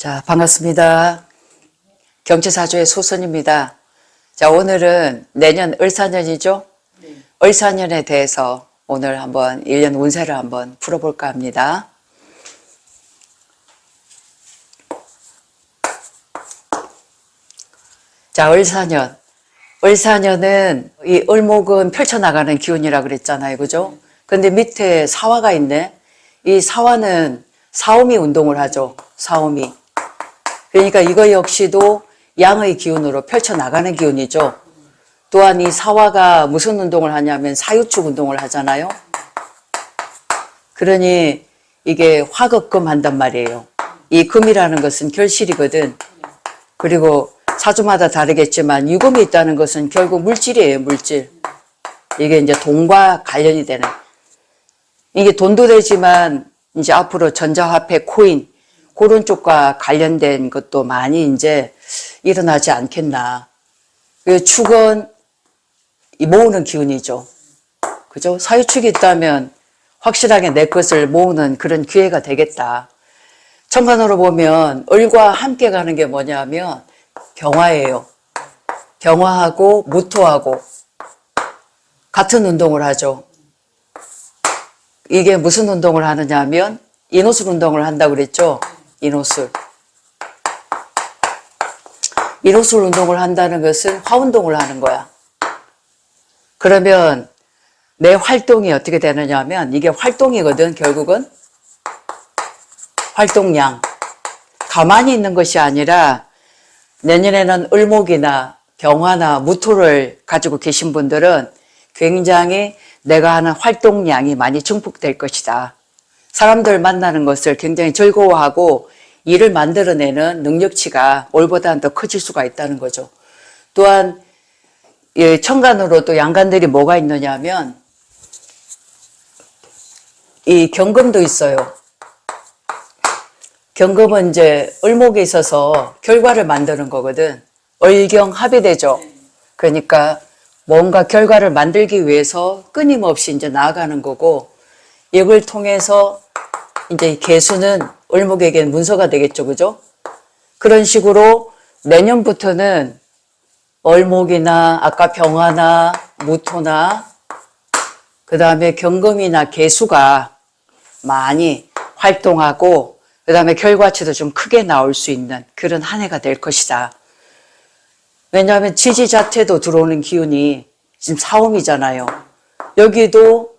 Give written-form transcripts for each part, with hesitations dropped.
자, 반갑습니다. 경치사주의 소선입니다. 자, 오늘은 내년 을사년이죠? 네. 을사년에 대해서 오늘 한번 1년 운세를 한번 풀어볼까 합니다. 자, 을사년. 을사년은 이 을목은 펼쳐나가는 기운이라 그랬잖아요. 그죠? 근데 밑에 사화가 있네. 이 사화는 사오미 운동을 하죠. 사오미. 그러니까 이거 역시도 양의 기운으로 펼쳐나가는 기운이죠. 또한 이 사화가 무슨 운동을 하냐면 사유축 운동을 하잖아요. 그러니 이게 화극금 한단 말이에요. 이 금이라는 것은 결실이거든. 그리고 사주마다 다르겠지만 유금이 있다는 것은 결국 물질이에요. 물질. 이게 이제 돈과 관련이 되는. 이게 돈도 되지만 이제 앞으로 전자화폐, 코인 그런 쪽과 관련된 것도 많이 이제 일어나지 않겠나. 그 축은 모으는 기운이죠. 그죠? 사유축이 있다면 확실하게 내 것을 모으는 그런 기회가 되겠다. 천간으로 보면 을과 함께 가는 게 뭐냐면 병화예요. 병화하고 무토하고 같은 운동을 하죠. 이게 무슨 운동을 하느냐 하면 인호술 운동을 한다고 그랬죠. 인호술. 인호술 운동을 한다는 것은 화운동을 하는 거야. 그러면 내 활동이 어떻게 되느냐 하면 이게 활동이거든. 결국은 활동량. 가만히 있는 것이 아니라 내년에는 을목이나 병화나 무토를 가지고 계신 분들은 굉장히 내가 하는 활동량이 많이 증폭될 것이다. 사람들 만나는 것을 굉장히 즐거워하고 일을 만들어내는 능력치가 올보다는 더 커질 수가 있다는 거죠. 또한 천간으로 또 양간들이 뭐가 있느냐 하면 이 경금도 있어요. 경금은 이제 을목에 있어서 결과를 만드는 거거든. 을경합이 되죠. 그러니까 뭔가 결과를 만들기 위해서 끊임없이 이제 나아가는 거고, 이걸 통해서 이제 개수는 을목에게는 문서가 되겠죠. 그죠? 그런 식으로 내년부터는 을목이나 아까 병화나 무토나 그 다음에 경금이나 개수가 많이 활동하고 그 다음에 결과치도 좀 크게 나올 수 있는 그런 한 해가 될 것이다. 왜냐하면 지지 자체도 들어오는 기운이 지금 사오미잖아요. 여기도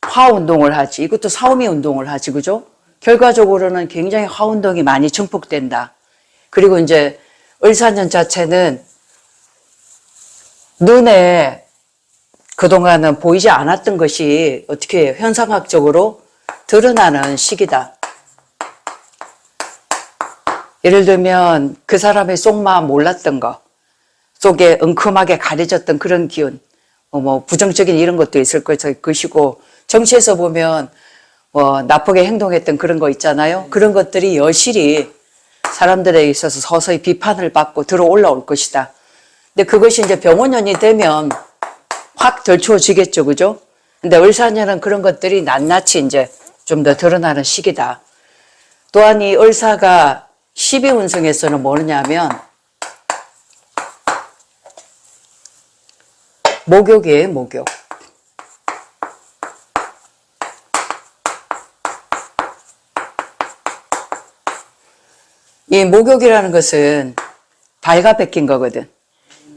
화운동을 하지. 이것도 사오미 운동을 하지. 그죠? 결과적으로는 굉장히 화운동이 많이 증폭된다. 그리고 이제 을사년 자체는 눈에 그동안은 보이지 않았던 것이 어떻게 해요? 현상학적으로 드러나는 시기다. 예를 들면 그 사람의 속마음 몰랐던 거, 속에 엉큼하게 가려졌던 그런 기운, 뭐 부정적인 이런 것도 있을 것이고, 정치에서 보면 나쁘게 행동했던 그런 거 있잖아요. 그런 것들이 여실히 사람들에 있어서 서서히 비판을 받고 들어 올라올 것이다. 근데 그것이 이제 병원년이 되면 확 덜추어지겠죠. 그죠? 근데 을사년은 그런 것들이 낱낱이 이제 좀 더 드러나는 시기다. 또한 이 을사가 12운성에서는 뭐냐면 목욕이에요. 목욕. 이 목욕이라는 것은 발가벗긴 거거든.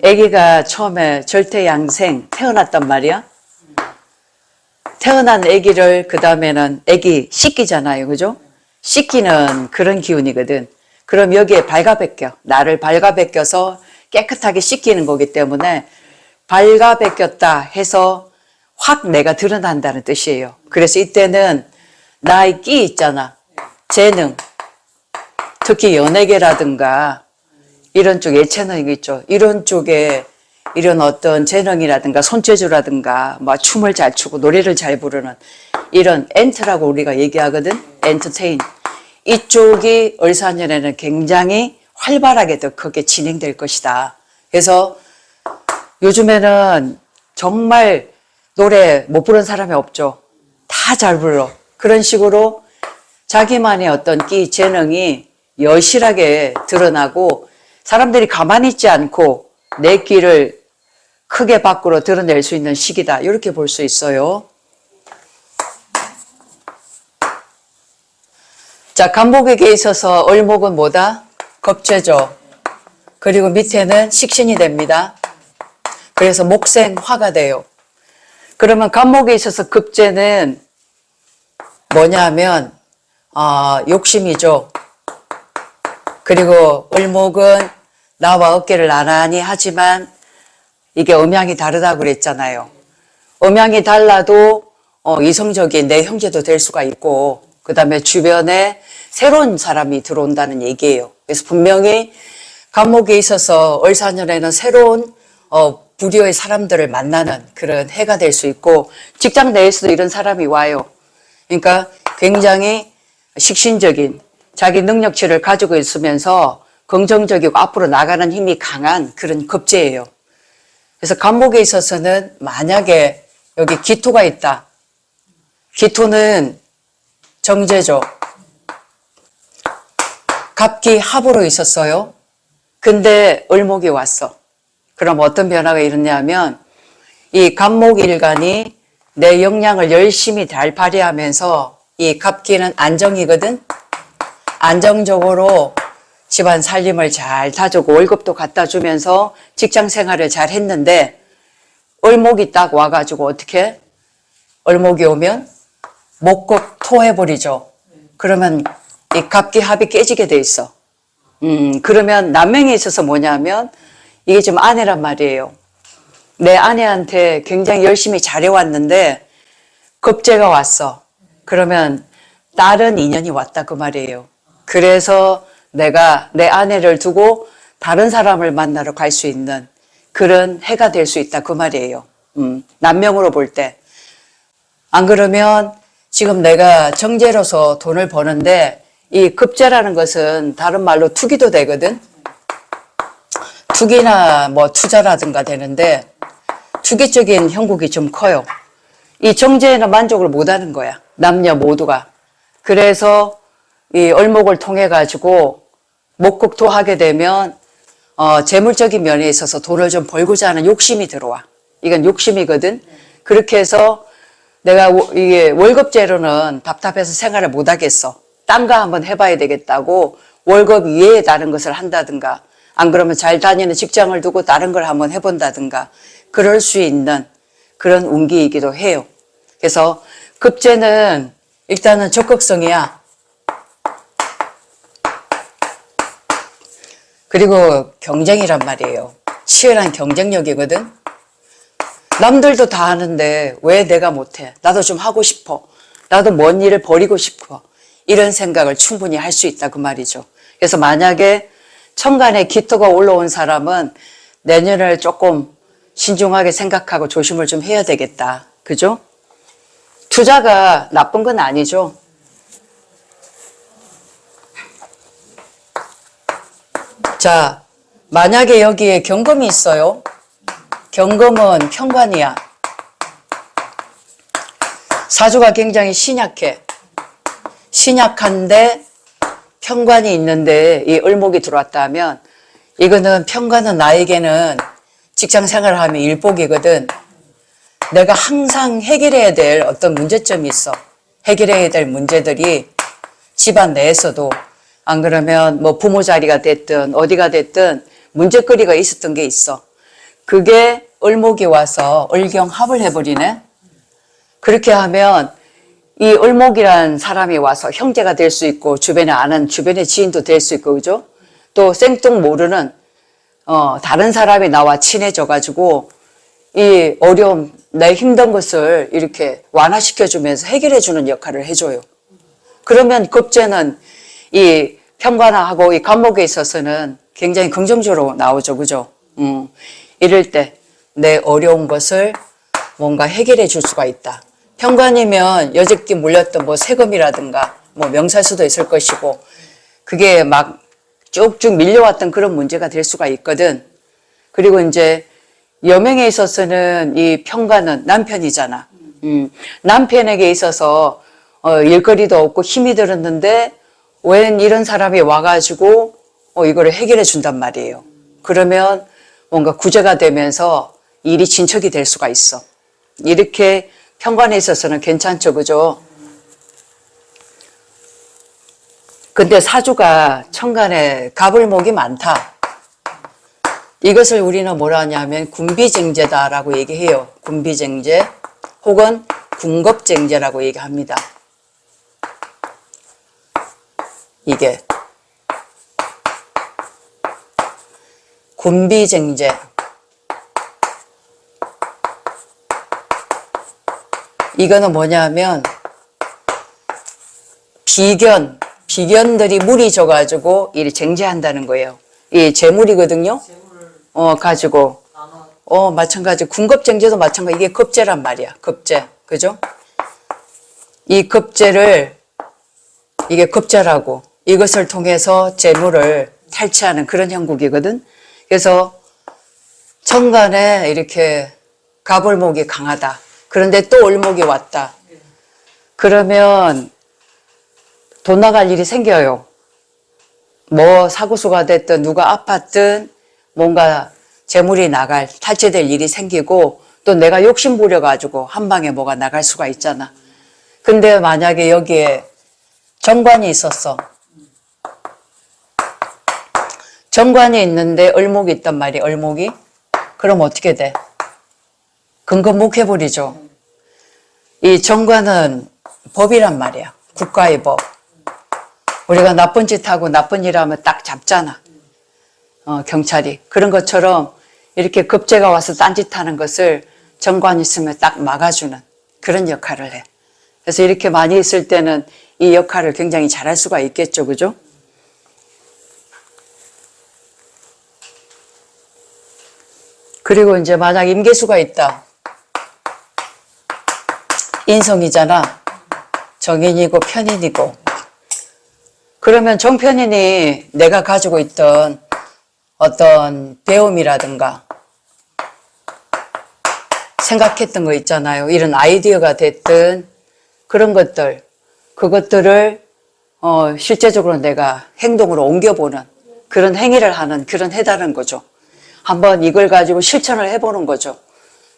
아기가 처음에 절대양생 태어났단 말이야. 태어난 아기를 그 다음에는 아기 씻기잖아요. 그죠? 씻기는 그런 기운이거든. 그럼 여기에 발가벗겨. 나를 발가벗겨서 깨끗하게 씻기는 거기 때문에 발가벗겼다 해서 확 내가 드러난다는 뜻이에요. 그래서 이때는 나의 끼 있잖아. 재능. 특히 연예계라든가 이런 쪽 예체능 있죠. 이런 쪽에 이런 어떤 재능이라든가 손재주라든가 뭐 춤을 잘 추고 노래를 잘 부르는 이런 엔트라고 우리가 얘기하거든. 엔터테인. 이쪽이 을사년에는 굉장히 활발하게 더 크게 진행될 것이다. 그래서 요즘에는 정말 노래 못 부르는 사람이 없죠. 다 잘 불러. 그런 식으로 자기만의 어떤 끼, 재능이 여실하게 드러나고 사람들이 가만히 있지 않고 내 길을 크게 밖으로 드러낼 수 있는 시기다. 이렇게 볼 수 있어요. 자, 간목에게 있어서 을목은 뭐다? 겁재죠. 그리고 밑에는 식신이 됩니다. 그래서 목생화가 돼요. 그러면 간목에 있어서 급재는 뭐냐면 욕심이죠. 그리고 을목은 나와 어깨를 나란히 하지만 이게 음양이 다르다고 그랬잖아요. 음양이 달라도 이성적인 내 형제도 될 수가 있고 그 다음에 주변에 새로운 사람이 들어온다는 얘기예요. 그래서 분명히 간목에 있어서 을사년에는 새로운 부류의 사람들을 만나는 그런 해가 될 수 있고 직장 내에서도 이런 사람이 와요. 그러니까 굉장히 식신적인 자기 능력치를 가지고 있으면서 긍정적이고 앞으로 나가는 힘이 강한 그런 급제예요. 그래서 간목에 있어서는 만약에 여기 기토가 있다. 기토는 정제죠. 갑기 합으로 있었어요. 근데 을목이 왔어. 그럼 어떤 변화가 일어나냐면 이 간목일간이 내 역량을 열심히 잘 발휘하면서 이 갑기는 안정이거든. 안정적으로 집안 살림을 잘 다주고 월급도 갖다 주면서 직장 생활을 잘 했는데 을목이 딱 와가지고 어떻게? 을목이 오면 목극 토해버리죠. 그러면 이 갑기 합이 깨지게 돼 있어. 그러면 남명에 있어서 뭐냐면 이게 좀 아내란 말이에요. 내 아내한테 굉장히 열심히 잘해왔는데 급제가 왔어. 그러면 다른 인연이 왔다 그 말이에요. 그래서 내가 내 아내를 두고 다른 사람을 만나러 갈 수 있는 그런 해가 될 수 있다 그 말이에요. 남명으로 볼 때. 안 그러면 지금 내가 정제로서 돈을 버는데 이 급제라는 것은 다른 말로 투기도 되거든. 투기나 뭐 투자라든가 되는데 투기적인 형국이 좀 커요. 이 정제에는 만족을 못하는 거야. 남녀 모두가. 그래서 이 을목을 통해 가지고 목극토하게 되면 재물적인 면에 있어서 돈을 좀 벌고자 하는 욕심이 들어와. 이건 욕심이거든. 그렇게 해서 내가 이게 월급제로는 답답해서 생활을 못 하겠어. 딴 거 한번 해봐야 되겠다고 월급 이외에 다른 것을 한다든가 안 그러면 잘 다니는 직장을 두고 다른 걸 한번 해본다든가 그럴 수 있는 그런 운기이기도 해요. 그래서 급제는 일단은 적극성이야. 그리고 경쟁이란 말이에요. 치열한 경쟁력이거든. 남들도 다 하는데 왜 내가 못해? 나도 좀 하고 싶어. 나도 뭔 일을 벌이고 싶어. 이런 생각을 충분히 할 수 있다 그 말이죠. 그래서 만약에 천간에 기토가 올라온 사람은 내년을 조금 신중하게 생각하고 조심을 좀 해야 되겠다. 그죠? 투자가 나쁜 건 아니죠. 자, 만약에 여기에 경금이 있어요. 경금은 편관이야. 사주가 굉장히 신약해. 신약한데 편관이 있는데 이 을목이 들어왔다 하면 이거는 편관은 나에게는 직장 생활을 하면 일복이거든. 내가 항상 해결해야 될 어떤 문제점이 있어. 해결해야 될 문제들이 집안 내에서도 안 그러면 뭐 부모 자리가 됐든 어디가 됐든 문제거리가 있었던 게 있어. 그게 을목이 와서 을경합을 해버리네. 그렇게 하면 이 을목이란 사람이 와서 형제가 될 수 있고 주변에 아는 주변의 지인도 될 수 있고 그죠? 또 생뚱 모르는 다른 사람이 나와 친해져 가지고 이 어려움 내 힘든 것을 이렇게 완화시켜 주면서 해결해 주는 역할을 해줘요. 그러면 급제는 이 편관하고 이 간목에 있어서는 굉장히 긍정적으로 나오죠. 그죠? 이럴 때 내 어려운 것을 뭔가 해결해 줄 수가 있다. 편관이면 여지껏 물렸던 뭐 세금이라든가 뭐 명찰수도 있을 것이고 그게 막 쭉쭉 밀려왔던 그런 문제가 될 수가 있거든. 그리고 이제 여명에 있어서는 이 편관은 남편이잖아. 남편에게 있어서 일거리도 없고 힘이 들었는데 웬 이런 사람이 와가지고 이거를 해결해 준단 말이에요. 그러면 뭔가 구제가 되면서 일이 진척이 될 수가 있어. 이렇게 편관에 있어서는 괜찮죠, 그죠? 근데 사주가 천간에 갑을목이 많다. 이것을 우리는 뭐라 하냐면 군비쟁제다라고 얘기해요. 군비쟁제 혹은 군겁쟁제라고 얘기합니다. 이게 군비쟁제. 이거는 뭐냐면 비견들이 물이 져가지고 이 쟁제한다는 거예요. 이 재물이거든요. 가지고 마찬가지 군겁쟁제도 마찬가지. 이게 겁제란 말이야. 겁제, 그죠? 이 겁제를 이게 겁제라고 이것을 통해서 재물을 탈취하는 그런 형국이거든. 그래서 천간에 이렇게 갑을목이 강하다. 그런데 또 을목이 왔다. 그러면 돈 나갈 일이 생겨요. 뭐 사고수가 됐든 누가 아팠든 뭔가 재물이 나갈 탈취될 일이 생기고 또 내가 욕심 부려가지고 한 방에 뭐가 나갈 수가 있잖아. 근데 만약에 여기에 정관이 있었어. 정관이 있는데 을목이 있단 말이야. 을목이. 그럼 어떻게 돼? 근검목해버리죠. 이 정관은 법이란 말이야. 국가의 법. 우리가 나쁜 짓 하고 나쁜 일 하면 딱 잡잖아. 경찰이. 그런 것처럼 이렇게 급제가 와서 딴짓 하는 것을 정관이 있으면 딱 막아주는 그런 역할을 해. 그래서 이렇게 많이 있을 때는 이 역할을 굉장히 잘할 수가 있겠죠. 그죠? 그리고 이제 만약 임계수가 있다. 인성이잖아. 정인이고 편인이고. 그러면 정편인이 내가 가지고 있던 어떤 배움이라든가 생각했던 거 있잖아요. 이런 아이디어가 됐든 그런 것들, 그것들을 실제적으로 내가 행동으로 옮겨보는 그런 행위를 하는 그런 해다는 거죠. 한번 이걸 가지고 실천을 해보는 거죠.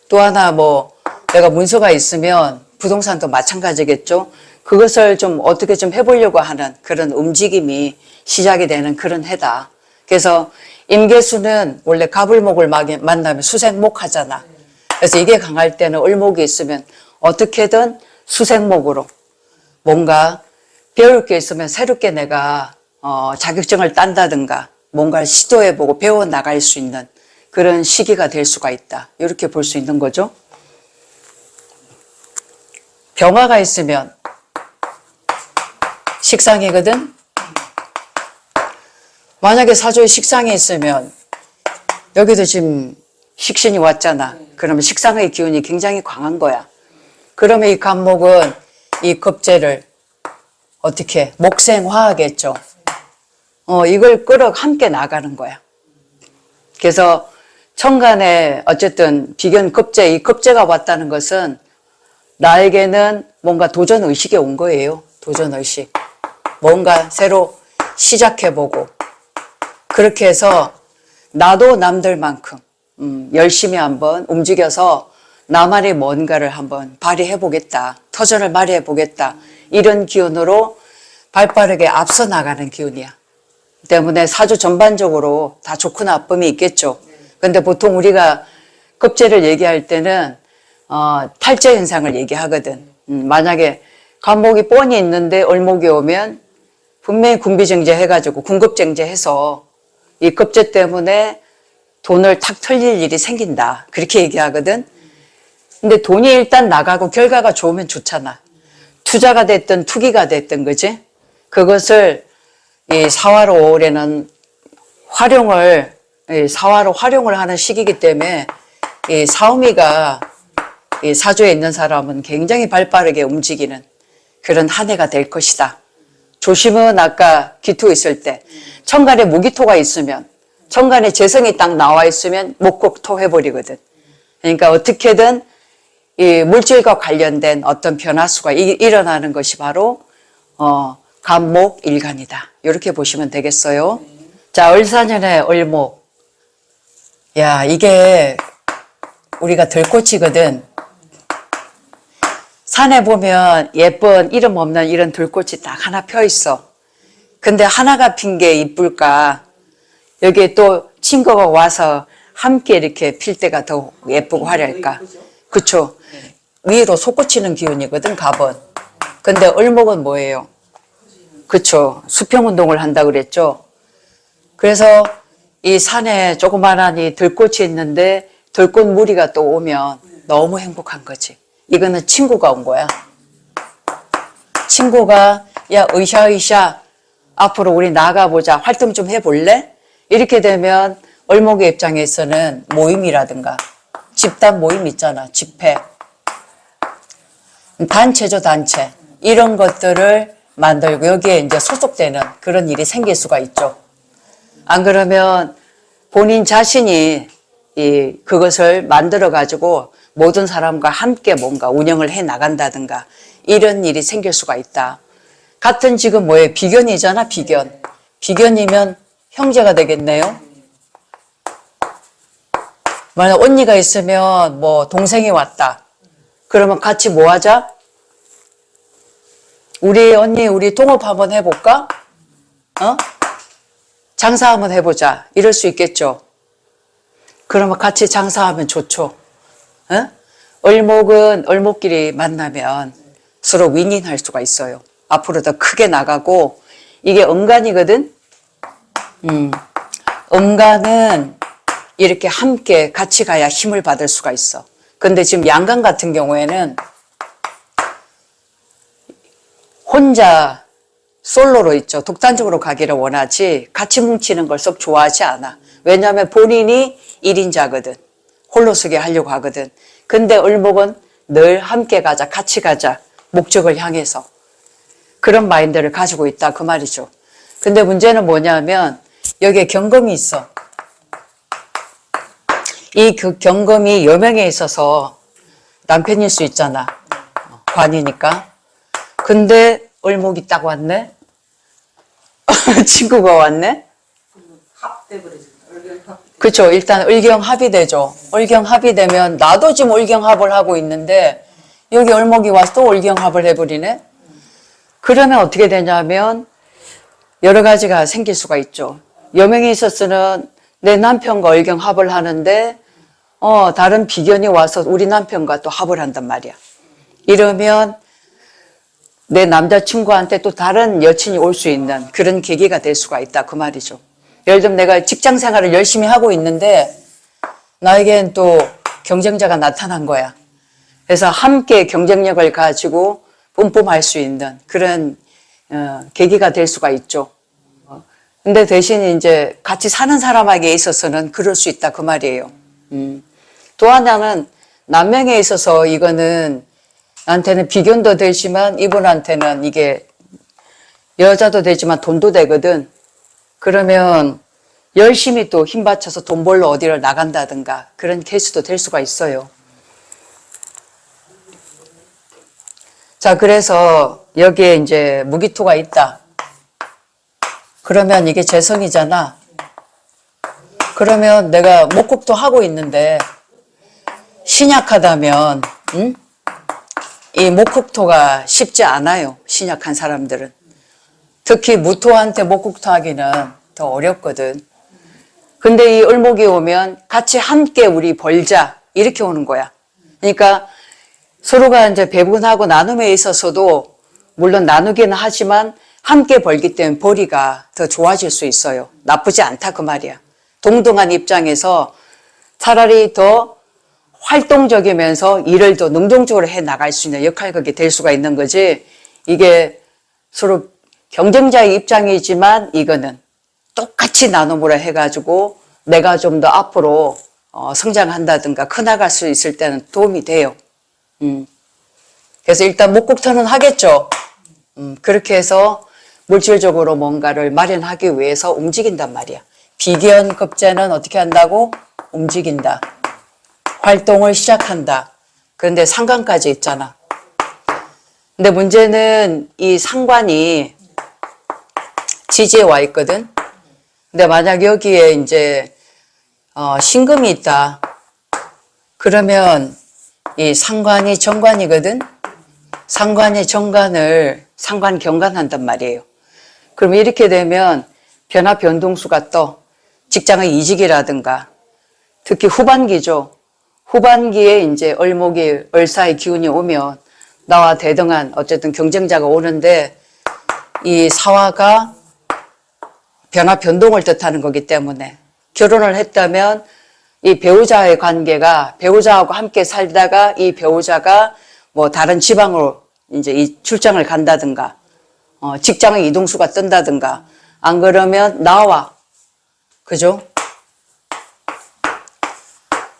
또 하나 내가 문서가 있으면 부동산도 마찬가지겠죠. 그것을 좀 어떻게 좀 해보려고 하는 그런 움직임이 시작이 되는 그런 해다. 그래서 임계수는 원래 갑을목을 만나면 수생목 하잖아. 그래서 이게 강할 때는 을목이 있으면 어떻게든 수생목으로 뭔가 배울 게 있으면 새롭게 내가 자격증을 딴다든가 뭔가를 시도해보고 배워나갈 수 있는 그런 시기가 될 수가 있다. 이렇게 볼 수 있는 거죠. 병화가 있으면 식상이거든. 만약에 사주에 식상이 있으면 여기도 지금 식신이 왔잖아. 그러면 식상의 기운이 굉장히 강한 거야. 그러면 이 간목은 이 겁재를 어떻게 목생화하겠죠. 이걸 끌어 함께 나가는 거야. 그래서 천간에 어쨌든 비견 겁재, 이 겁재가 왔다는 것은 나에게는 뭔가 도전 의식이 온 거예요. 도전 의식. 뭔가 새로 시작해보고 그렇게 해서 나도 남들만큼 열심히 한번 움직여서 나만의 뭔가를 한번 발휘해보겠다. 터전을 발휘해보겠다. 이런 기운으로 발빠르게 앞서 나가는 기운이야. 때문에 사주 전반적으로 다 좋고 나쁨이 있겠죠. 근데 보통 우리가 겁재를 얘기할 때는 탈재 현상을 얘기하거든. 만약에 간목이 뻔히 있는데 을목이 오면 분명히 군비쟁제 해가지고 군급쟁제 해서 이 겁재 때문에 돈을 탁 털릴 일이 생긴다. 그렇게 얘기하거든. 근데 돈이 일단 나가고 결과가 좋으면 좋잖아. 투자가 됐든 투기가 됐든 그지? 그것을 이 사화로 5월에는 사화로 활용을 하는 시기이기 때문에 이 사오미가 이 사주에 있는 사람은 굉장히 발빠르게 움직이는 그런 한 해가 될 것이다. 조심은 아까 기토 있을 때 천간에 무기토가 있으면 천간에 재성이 딱 나와 있으면 목곡토 해버리거든. 그러니까 어떻게든 이 물질과 관련된 어떤 변화수가 일어나는 것이 바로 간목 일간이다. 이렇게 보시면 되겠어요. 자, 을사년의 을목. 야, 이게 우리가 들꽃이거든. 산에 보면 예쁜 이름 없는 이런 들꽃이 딱 하나 펴 있어. 근데 하나가 핀 게 이쁠까? 여기에 또 친구가 와서 함께 이렇게 필 때가 더 예쁘고 화려할까? 그쵸? 위로 솟구치는 기운이거든, 갑은. 근데 을목은 뭐예요? 그쵸? 수평운동을 한다 그랬죠? 그래서 이 산에 조그만한 이 들꽃이 있는데 들꽃 무리가 또 오면 너무 행복한 거지. 이거는 친구가 온 거야. 친구가 야 으쌰으쌰 앞으로 우리 나가보자. 활동 좀 해볼래? 이렇게 되면 을목의 입장에서는 모임이라든가 집단 모임 있잖아. 집회. 단체죠, 단체. 이런 것들을 만들고 여기에 이제 소속되는 그런 일이 생길 수가 있죠. 안 그러면 본인 자신이 그것을 만들어 가지고 모든 사람과 함께 뭔가 운영을 해 나간다든가 이런 일이 생길 수가 있다. 같은 지금 뭐예요? 비견이잖아, 비견. 비견이면 형제가 되겠네요. 만약 언니가 있으면 뭐 동생이 왔다. 그러면 같이 뭐 하자? 우리 언니, 우리 동업 한번 해볼까? 장사 한번 해보자. 이럴 수 있겠죠. 그러면 같이 장사하면 좋죠. 을목은 을목끼리 만나면 서로 윈윈할 수가 있어요. 앞으로 더 크게 나가고 이게 음간이거든. 음간은 이렇게 함께 같이 가야 힘을 받을 수가 있어. 근데 지금 양간 같은 경우에는 혼자 솔로로 있죠. 독단적으로 가기를 원하지 같이 뭉치는 걸 썩 좋아하지 않아. 왜냐하면 본인이 1인자거든. 홀로서기 하려고 하거든. 근데 을목은 늘 함께 가자, 같이 가자. 목적을 향해서. 그런 마인드를 가지고 있다. 그 말이죠. 근데 문제는 뭐냐면 여기에 경금이 있어. 이 그 경금이 여명에 있어서 남편일 수 있잖아. 관이니까. 근데 을목이 딱 왔네? 친구가 왔네? 그쵸. 일단 을경합이 되죠. 을경합이 되면 나도 지금 을경합을 하고 있는데 여기 을목이 와서 또 을경합을 해버리네? 그러면 어떻게 되냐면 여러 가지가 생길 수가 있죠. 여명에 있어서는 내 남편과 을경합을 하는데 다른 비견이 와서 우리 남편과 또 합을 한단 말이야. 이러면 내 남자친구한테 또 다른 여친이 올 수 있는 그런 계기가 될 수가 있다. 그 말이죠. 예를 들면 내가 직장 생활을 열심히 하고 있는데 나에겐 또 경쟁자가 나타난 거야. 그래서 함께 경쟁력을 가지고 뿜뿜할 수 있는 그런 계기가 될 수가 있죠. 근데 대신 이제 같이 사는 사람에게 있어서는 그럴 수 있다. 그 말이에요. 또 하나는 남명에 있어서 이거는 나한테는 비견도 되지만 이분한테는 이게 여자도 되지만 돈도 되거든. 그러면 열심히 또 힘 받쳐서 돈 벌러 어디를 나간다든가 그런 케이스도 될 수가 있어요. 자, 그래서 여기에 이제 무기토가 있다. 그러면 이게 재성이잖아. 그러면 내가 목국토 하고 있는데 신약하다면 이 목국토가 쉽지 않아요. 신약한 사람들은. 특히 무토한테 목국토 하기는 더 어렵거든. 근데 이 을목이 오면 같이 함께 우리 벌자 이렇게 오는 거야. 그러니까 서로가 이제 배분하고 나눔에 있어서도 물론 나누기는 하지만 함께 벌기 때문에 벌이가 더 좋아질 수 있어요. 나쁘지 않다 그 말이야. 동등한 입장에서 차라리 더 활동적이면서 일을 더 능동적으로 해 나갈 수 있는 역할극이 될 수가 있는 거지. 이게 서로 경쟁자의 입장이지만 이거는 똑같이 나눔으로 해가지고 내가 좀 더 앞으로 성장한다든가 커나갈 수 있을 때는 도움이 돼요. 그래서 일단 목국토는 하겠죠. 그렇게 해서 물질적으로 뭔가를 마련하기 위해서 움직인단 말이야. 비견급제는 어떻게 한다고? 움직인다. 활동을 시작한다. 그런데 상관까지 있잖아. 근데 문제는 이 상관이 지지에 와 있거든. 근데 만약 여기에 이제 신금이 있다. 그러면 이 상관이 정관이거든. 상관이 정관을 상관 경관한단 말이에요. 그럼 이렇게 되면 변화 변동수가 떠. 직장의 이직이라든가 특히 후반기죠. 후반기에 이제 을목이 을사의 기운이 오면 나와 대등한 어쨌든 경쟁자가 오는데 이 사화가 변화 변동을 뜻하는 거기 때문에 결혼을 했다면 이 배우자의 관계가 배우자하고 함께 살다가 이 배우자가 뭐 다른 지방으로 이제 이 출장을 간다든가 직장의 이동수가 뜬다든가 안 그러면 나와 그죠?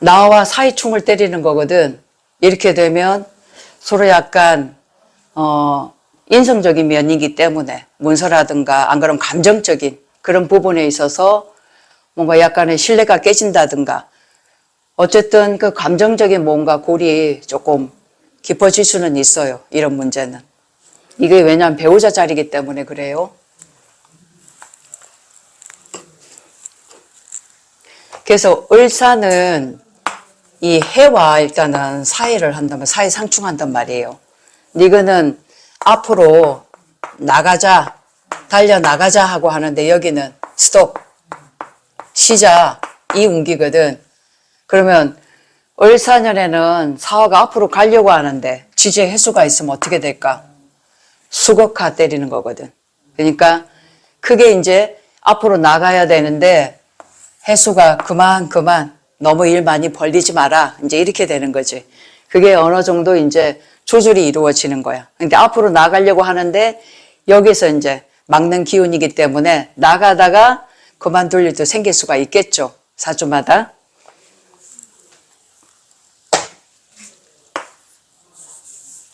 나와 사이충을 때리는 거거든. 이렇게 되면 서로 약간 인성적인 면이기 때문에 문서라든가 안 그러면 감정적인 그런 부분에 있어서 뭔가 약간의 신뢰가 깨진다든가 어쨌든 그 감정적인 뭔가 골이 조금 깊어질 수는 있어요. 이런 문제는. 이게 왜냐하면 배우자 자리이기 때문에 그래요. 그래서 을사는 이 해와 일단은 사이를 한다면 사이 상충한단 말이에요. 이거는 앞으로 나가자, 달려나가자 하고 하는데 여기는 스톱, 시작, 이 운기거든. 그러면 을사년에는 사화가 앞으로 가려고 하는데 지지의 해수가 있으면 어떻게 될까? 수극화 때리는 거거든. 그러니까 크게 이제 앞으로 나가야 되는데 해수가 그만 너무 일 많이 벌리지 마라. 이제 이렇게 되는 거지. 그게 어느 정도 이제 조절이 이루어지는 거야. 근데 앞으로 나가려고 하는데 여기서 이제 막는 기운이기 때문에 나가다가 그만둘 일도 생길 수가 있겠죠. 사주마다.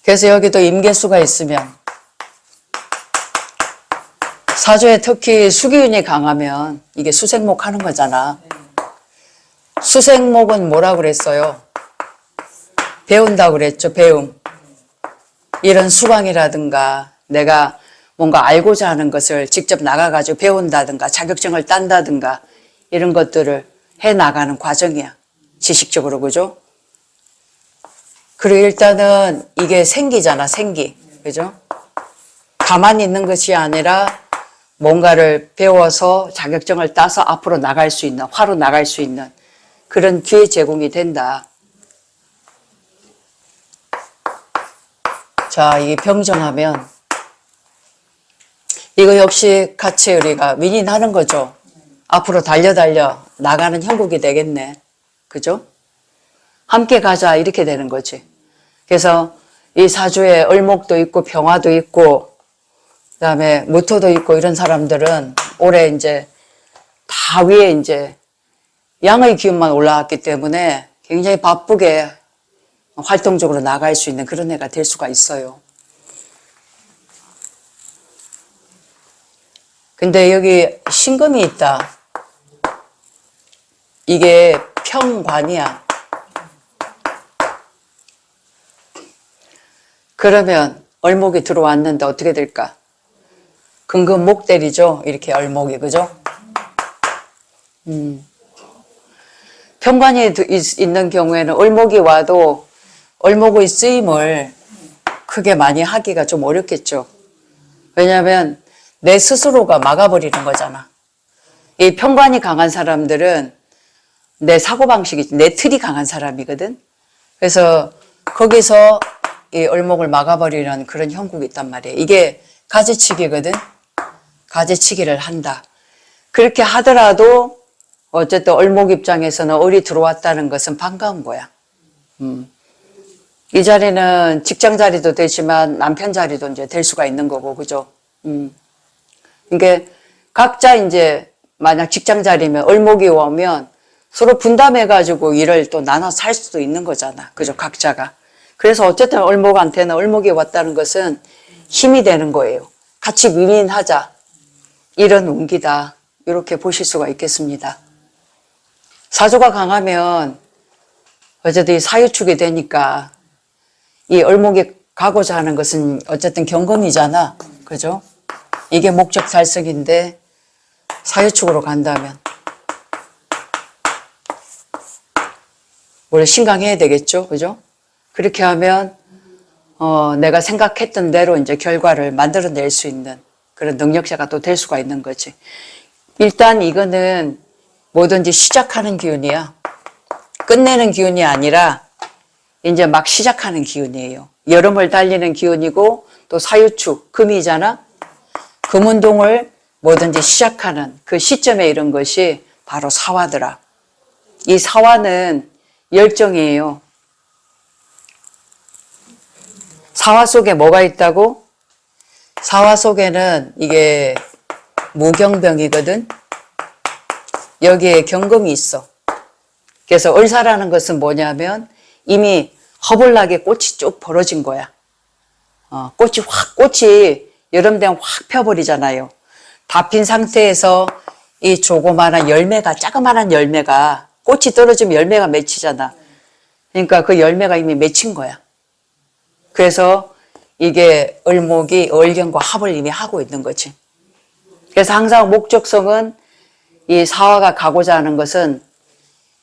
그래서 여기도 임계수가 있으면 사주에 특히 수기운이 강하면 이게 수생목 하는 거잖아. 수생목은 뭐라 그랬어요? 배운다고 그랬죠. 배움. 이런 수강이라든가 내가 뭔가 알고자 하는 것을 직접 나가가지고 배운다든가 자격증을 딴다든가 이런 것들을 해나가는 과정이야. 지식적으로 그죠? 그리고 일단은 이게 생기잖아. 생기. 그죠? 가만히 있는 것이 아니라 뭔가를 배워서 자격증을 따서 앞으로 나갈 수 있는, 화로 나갈 수 있는 그런 기회 제공이 된다. 자, 이게 병정하면 이거 역시 같이 우리가 윈윈하는 거죠. 앞으로 달려 나가는 형국이 되겠네. 그죠? 함께 가자 이렇게 되는 거지. 그래서 이 사주에 을목도 있고 병화도 있고 그다음에 무토도 있고 이런 사람들은 올해 이제 다 위에 이제 양의 기운만 올라왔기 때문에 굉장히 바쁘게 활동적으로 나갈 수 있는 그런 해가 될 수가 있어요. 근데 여기 신금이 있다. 이게 평관이야. 그러면 을목이 들어왔는데 어떻게 될까? 금금목 때리죠. 이렇게 을목이 그죠? 평관이 있는 경우에는 을목이 와도 을목의 쓰임을 크게 많이 하기가 좀 어렵겠죠. 왜냐하면 내 스스로가 막아버리는 거잖아. 이 평관이 강한 사람들은 내 사고방식이, 내 틀이 강한 사람이거든. 그래서 거기서 이 을목을 막아버리는 그런 형국이 있단 말이에요. 이게 가지치기거든. 가지치기를 한다. 그렇게 하더라도 어쨌든 을목 입장에서는 을이 들어왔다는 것은 반가운 거야. 이 자리는 직장 자리도 되지만 남편 자리도 이제 될 수가 있는 거고, 그죠? 그러니까 각자 이제 만약 직장 자리면 을목이 오면 서로 분담해가지고 일을 또 나눠서 할 수도 있는 거잖아. 그죠? 각자가. 그래서 어쨌든 을목한테는 을목이 왔다는 것은 힘이 되는 거예요. 같이 윈윈하자. 이런 운기다. 이렇게 보실 수가 있겠습니다. 사주가 강하면 어쨌든 사유축이 되니까 이 을목이 가고자 하는 것은 어쨌든 경금이잖아. 그죠? 이게 목적 달성인데 사유축으로 간다면 원래 신강해야 되겠죠, 그죠? 그렇게 하면 내가 생각했던 대로 이제 결과를 만들어낼 수 있는 그런 능력자가 또 될 수가 있는 거지. 일단 이거는 뭐든지 시작하는 기운이야. 끝내는 기운이 아니라 이제 막 시작하는 기운이에요. 여름을 달리는 기운이고 또 사유축, 금이잖아. 금운동을 뭐든지 시작하는 그 시점에 이런 것이 바로 사화더라. 이 사화는 열정이에요. 사화 속에 뭐가 있다고? 사화 속에는 이게 무경병이거든. 여기에 경금이 있어. 그래서 을사라는 것은 뭐냐면 이미 허블나게 꽃이 쭉 벌어진 거야. 꽃이 여름 되면 확 펴버리잖아요. 다 핀 상태에서 이 조그마한 열매가, 자그마한 열매가, 꽃이 떨어지면 열매가 맺히잖아. 그러니까 그 열매가 이미 맺힌 거야. 그래서 이게 을목이 을경과 합을 이미 하고 있는 거지. 그래서 항상 목적성은 이 사화가 가고자 하는 것은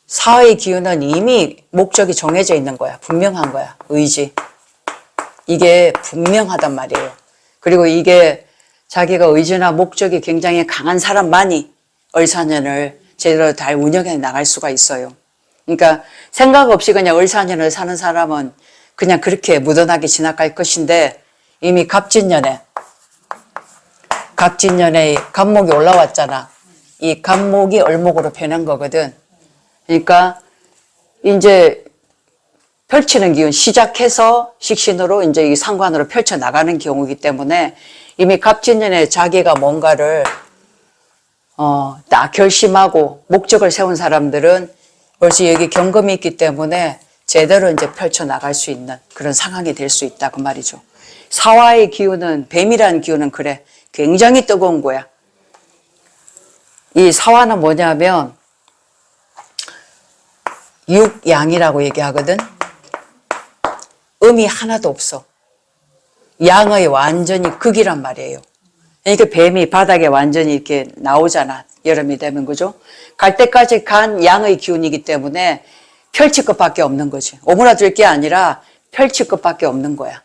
사화의 기운은 이미 목적이 정해져 있는 거야. 분명한 거야. 의지. 이게 분명하단 말이에요. 그리고 이게 자기가 의지나 목적이 굉장히 강한 사람만이 을사년을 제대로 잘 운영해 나갈 수가 있어요. 그러니까 생각 없이 그냥 을사년을 사는 사람은 그냥 그렇게 무던하게 지나갈 것인데 이미 갑진년에 갑목이 올라왔잖아. 이 갑목이 을목으로 변한 거거든. 그러니까 이제 펼치는 기운, 시작해서 식신으로 이제 이 상관으로 펼쳐 나가는 경우이기 때문에 이미 갑진년에 자기가 뭔가를 딱 결심하고 목적을 세운 사람들은 벌써 여기 경금이 있기 때문에 제대로 이제 펼쳐 나갈 수 있는 그런 상황이 될 수 있다 그 말이죠. 사화의 기운은, 뱀이라는 기운은 그래. 굉장히 뜨거운 거야. 이 사화는 뭐냐면 육양이라고 얘기하거든. 음이 하나도 없어. 양의 완전히 극이란 말이에요. 그러니까 뱀이 바닥에 완전히 이렇게 나오잖아. 여름이 되면, 그죠? 갈 때까지 간 양의 기운이기 때문에 펼칠 것밖에 없는 거지. 오므라들 게 아니라 펼칠 것밖에 없는 거야.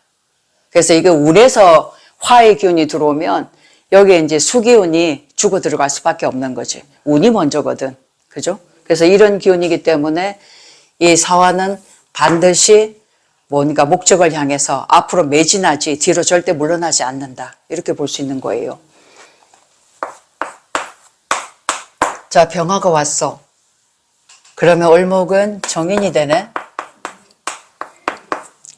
그래서 이게 울에서 화의 기운이 들어오면 여기에 이제 수기운이 죽어 들어갈 수밖에 없는 거지. 운이 먼저거든. 그죠? 그래서 이런 기운이기 때문에 이 사화는 반드시 뭔가 목적을 향해서 앞으로 매진하지 뒤로 절대 물러나지 않는다. 이렇게 볼 수 있는 거예요. 자, 병화가 왔어. 그러면 을목은 정인이 되네.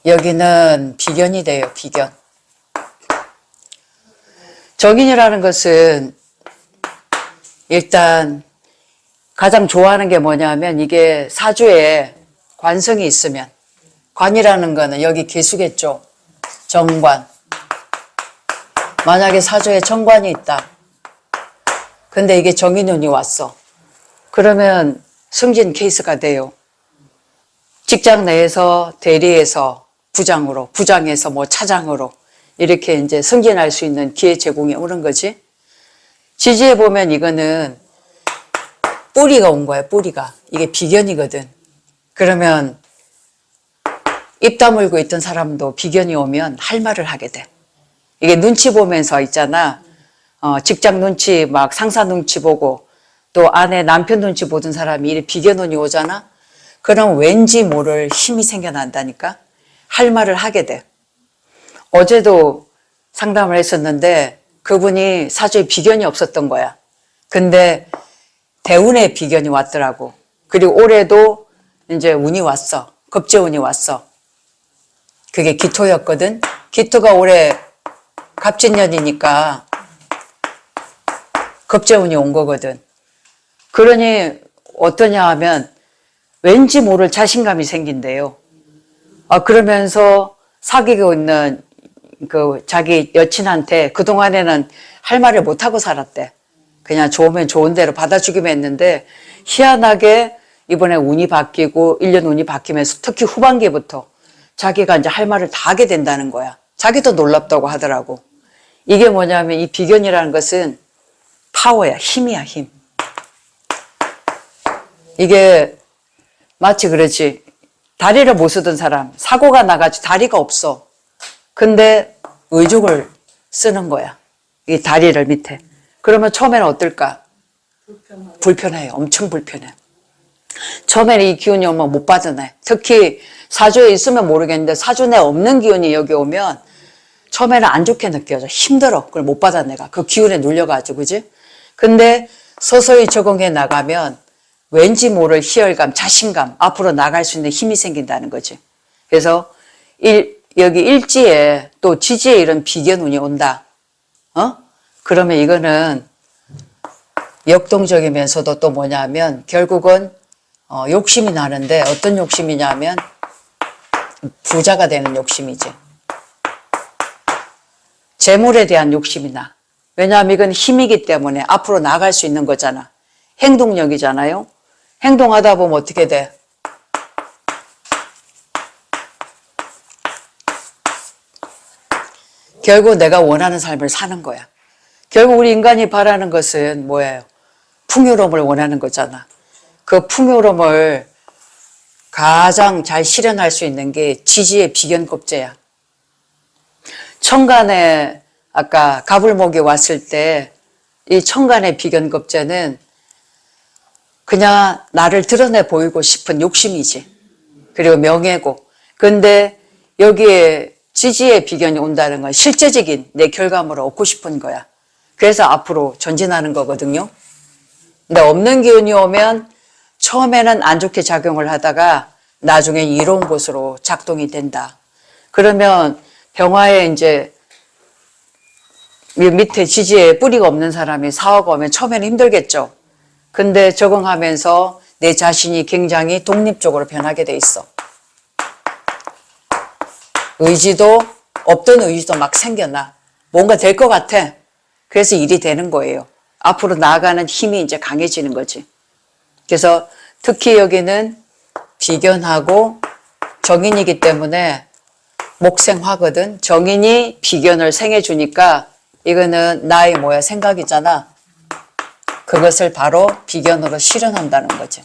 여기는 비견이 돼요. 비견. 정인이라는 것은 일단 가장 좋아하는 게 뭐냐면 이게 사주에 관성이 있으면, 관이라는 거는 여기 개수겠죠. 정관. 만약에 사주에 정관이 있다. 근데 이게 정인운이 왔어. 그러면 승진 케이스가 돼요. 직장 내에서 대리에서 부장으로, 부장에서 뭐 차장으로 이렇게 이제 승진할 수 있는 기회 제공이 오는 거지. 지지해 보면 이거는 뿌리가 온 거야, 뿌리가. 이게 비견이거든. 그러면 입 다물고 있던 사람도 비견이 오면 할 말을 하게 돼. 이게 눈치 보면서 있잖아. 직장 눈치, 막 상사 눈치 보고 또 아내 남편 눈치 보던 사람이 이렇게 비견운이 오잖아. 그럼 왠지 모를 힘이 생겨난다니까. 할 말을 하게 돼. 어제도 상담을 했었는데 그분이 사주에 비견이 없었던 거야. 근데 대운에 비견이 왔더라고. 그리고 올해도 이제 운이 왔어. 겁재운이 왔어. 그게 기토였거든. 기토가 올해 갑진년이니까 겁재운이 온 거거든. 그러니 어떠냐 하면 왠지 모를 자신감이 생긴대요. 그러면서 사귀고 있는 그 자기 여친한테 그동안에는 할 말을 못하고 살았대. 그냥 좋으면 좋은 대로 받아주기만 했는데 희한하게 이번에 운이 바뀌고 1년 운이 바뀌면서 특히 후반기부터 자기가 이제 할 말을 다 하게 된다는 거야. 자기도 놀랍다고 하더라고. 이게 뭐냐면 이 비견이라는 것은 파워야, 힘이야, 힘. 이게 마치 그렇지. 다리를 못 쓰던 사람, 사고가 나가지고 다리가 없어. 근데 의족을 쓰는 거야. 이 다리를 밑에. 그러면 처음에는 어떨까? 불편해요. 엄청 불편해. 처음에는 이 기운이 오면 못 받아내. 특히 사주에 있으면 모르겠는데 사주에 없는 기운이 여기 오면 처음에는 안 좋게 느껴져. 힘들어. 그걸 못 받아 내가. 그 기운에 눌려가지고, 그지? 근데 서서히 적응해 나가면 왠지 모를 희열감, 자신감, 앞으로 나갈 수 있는 힘이 생긴다는 거지. 그래서 여기 일지에 또 지지에 이런 비견운이 온다. 그러면 이거는 역동적이면서도 또 뭐냐면 결국은 욕심이 나는데 어떤 욕심이냐면 부자가 되는 욕심이지. 재물에 대한 욕심이 나. 왜냐하면 이건 힘이기 때문에 앞으로 나갈 수 있는 거잖아. 행동력이잖아요. 행동하다 보면 어떻게 돼? 결국 내가 원하는 삶을 사는 거야. 결국 우리 인간이 바라는 것은 뭐예요? 풍요로움을 원하는 거잖아. 그 풍요로움을 가장 잘 실현할 수 있는 게 지지의 비견겁제야. 천간에 아까 가불목이 왔을 때 이 천간의 비견겁제는 그냥 나를 드러내 보이고 싶은 욕심이지. 그리고 명예고. 근데 여기에 지지의 비견이 온다는 건 실제적인 내 결과물을 얻고 싶은 거야. 그래서 앞으로 전진하는 거거든요. 근데 없는 기운이 오면 처음에는 안 좋게 작용을 하다가 나중에 이로운 곳으로 작동이 된다. 그러면 병화에 이제 밑에 지지에 뿌리가 없는 사람이 사화가 오면 처음에는 힘들겠죠. 근데 적응하면서 내 자신이 굉장히 독립적으로 변하게 돼 있어. 의지도 없던 의지도 막 생겨나. 뭔가 될 것 같아. 그래서 일이 되는 거예요. 앞으로 나아가는 힘이 이제 강해지는 거지. 그래서 특히 여기는 비견하고 정인이기 때문에 목생화거든. 정인이 비견을 생해주니까 이거는 나의 뭐야? 생각이잖아. 그것을 바로 비견으로 실현한다는 거지.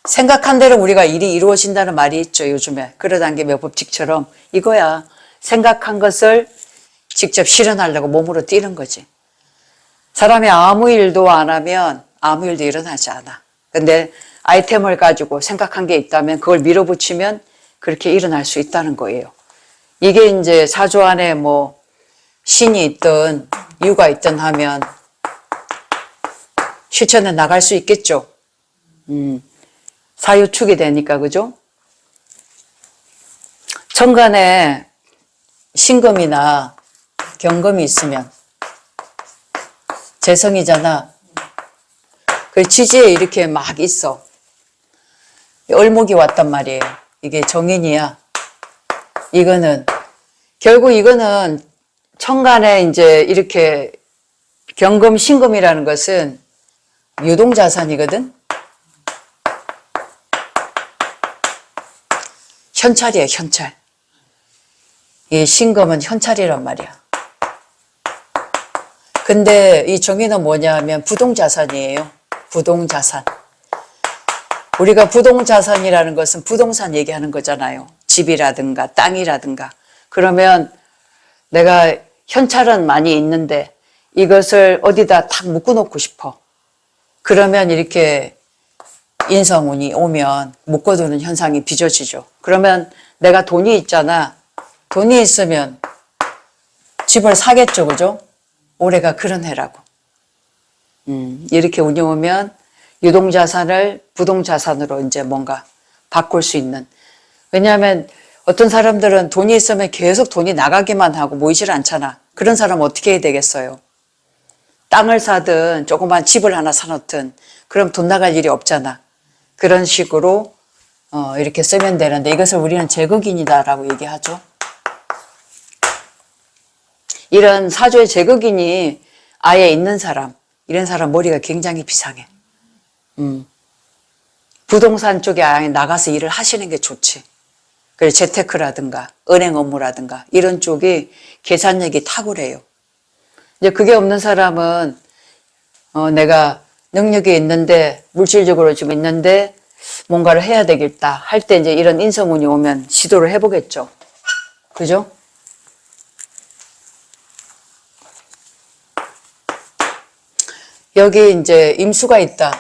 생각한 대로 우리가 일이 이루어진다는 말이 있죠, 요즘에. 끌어당김의 법칙처럼. 이거야. 생각한 것을 직접 실현하려고 몸으로 뛰는 거지. 사람이 아무 일도 안 하면 아무 일도 일어나지 않아. 근데 아이템을 가지고 생각한 게 있다면 그걸 밀어붙이면 그렇게 일어날 수 있다는 거예요. 이게 이제 사주 안에 뭐 신이 있든 유가 있든 하면 실천해 나갈 수 있겠죠. 사유축이 되니까, 그죠? 천간에 신금이나 경금이 있으면 재성이잖아. 그 지지에 이렇게 막 있어. 을목이 왔단 말이에요. 이게 정인이야. 이거는 결국 이거는 천간에 이제 이렇게 경금, 신금이라는 것은 유동자산이거든. 현찰이에요, 현찰. 이 신금은 현찰이란 말이야. 근데 이 정의는 뭐냐 하면 부동자산이에요. 부동자산. 우리가 부동자산이라는 것은 부동산 얘기하는 거잖아요. 집이라든가 땅이라든가. 그러면 내가 현찰은 많이 있는데 이것을 어디다 탁 묶어놓고 싶어. 그러면 이렇게 인성운이 오면 묶어두는 현상이 빚어지죠. 그러면 내가 돈이 있잖아. 돈이 있으면 집을 사겠죠, 그죠? 올해가 그런 해라고. 이렇게 운이 오면 유동자산을 부동자산으로 이제 뭔가 바꿀 수 있는. 왜냐하면 어떤 사람들은 돈이 있으면 계속 돈이 나가기만 하고 모이질 않잖아. 그런 사람 어떻게 해야 되겠어요? 땅을 사든 조그만 집을 하나 사놓든 그럼 돈 나갈 일이 없잖아. 그런 식으로 이렇게 쓰면 되는데 이것을 우리는 제극인이다라고 얘기하죠. 이런 사주의 제극인이 아예 있는 사람, 이런 사람 머리가 굉장히 비상해. 부동산 쪽에 아예 나가서 일을 하시는 게 좋지. 그리고 재테크라든가 은행 업무라든가 이런 쪽이 계산력이 탁월해요. 이제 그게 없는 사람은 내가 능력이 있는데 물질적으로 좀 있는데 뭔가를 해야 되겠다 할 때 이제 이런 인성운이 오면 시도를 해보겠죠. 그죠? 여기 이제 임수가 있다.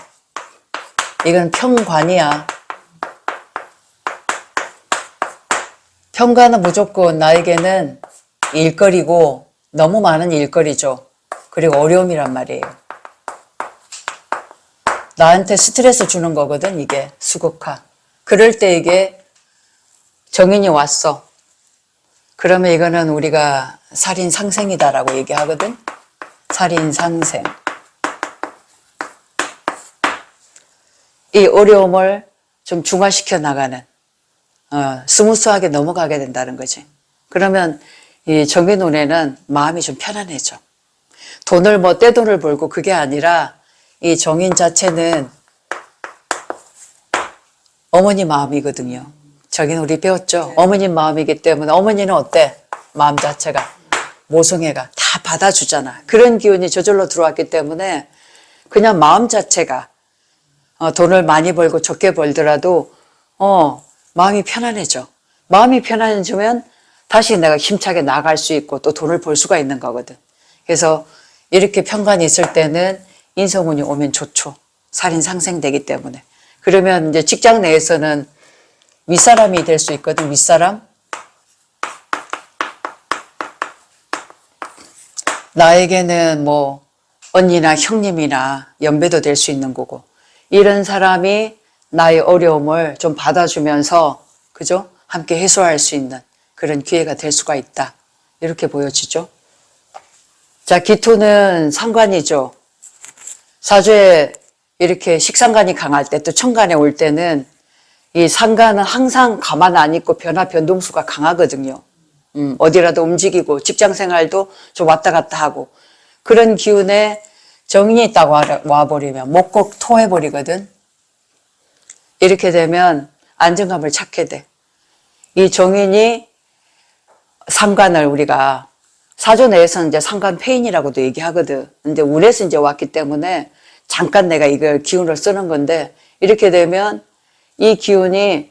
이건 평관이야. 평관은 무조건 나에게는 일거리고 너무 많은 일거리죠. 그리고 어려움이란 말이에요. 나한테 스트레스 주는 거거든, 이게 수국화. 그럴 때 이게 정인이 왔어. 그러면 이거는 우리가 살인상생이다라고 얘기하거든. 살인상생. 이 어려움을 좀 중화시켜 나가는, 스무스하게 넘어가게 된다는 거지. 그러면 이 정인운에는 마음이 좀 편안해져. 돈을 뭐 떼돈을 벌고 그게 아니라 이 정인 자체는 어머니 마음이거든요. 저긴 우리 배웠죠. 어머니 마음이기 때문에 어머니는 어때? 마음 자체가 모성애가 다 받아주잖아. 그런 기운이 저절로 들어왔기 때문에 그냥 마음 자체가 돈을 많이 벌고 적게 벌더라도 마음이 편안해져. 마음이 편안해지면 다시 내가 힘차게 나갈 수 있고 또 돈을 벌 수가 있는 거거든. 그래서 이렇게 편관이 있을 때는 인성운이 오면 좋죠. 살인 상생되기 때문에. 그러면 이제 직장 내에서는 윗사람이 될 수 있거든. 윗사람. 나에게는 뭐 언니나 형님이나 연배도 될 수 있는 거고 이런 사람이 나의 어려움을 좀 받아주면서 그죠? 함께 해소할 수 있는 그런 기회가 될 수가 있다. 이렇게 보여지죠. 자, 기토는 상관이죠. 사주에 이렇게 식상관이 강할 때 또 천간에 올 때는 이 상관은 항상 가만 안 있고 변화 변동수가 강하거든요. 어디라도 움직이고 직장 생활도 좀 왔다 갔다 하고 그런 기운에 정인이 딱 와버리면 목곡 토해버리거든. 이렇게 되면 안정감을 찾게 돼. 이 정인이 상관을 우리가 사주 내에서는 이제 상관 폐인이라고도 얘기하거든. 근데 운에서 이제 왔기 때문에 잠깐 내가 이걸 기운을 쓰는 건데 이렇게 되면 이 기운이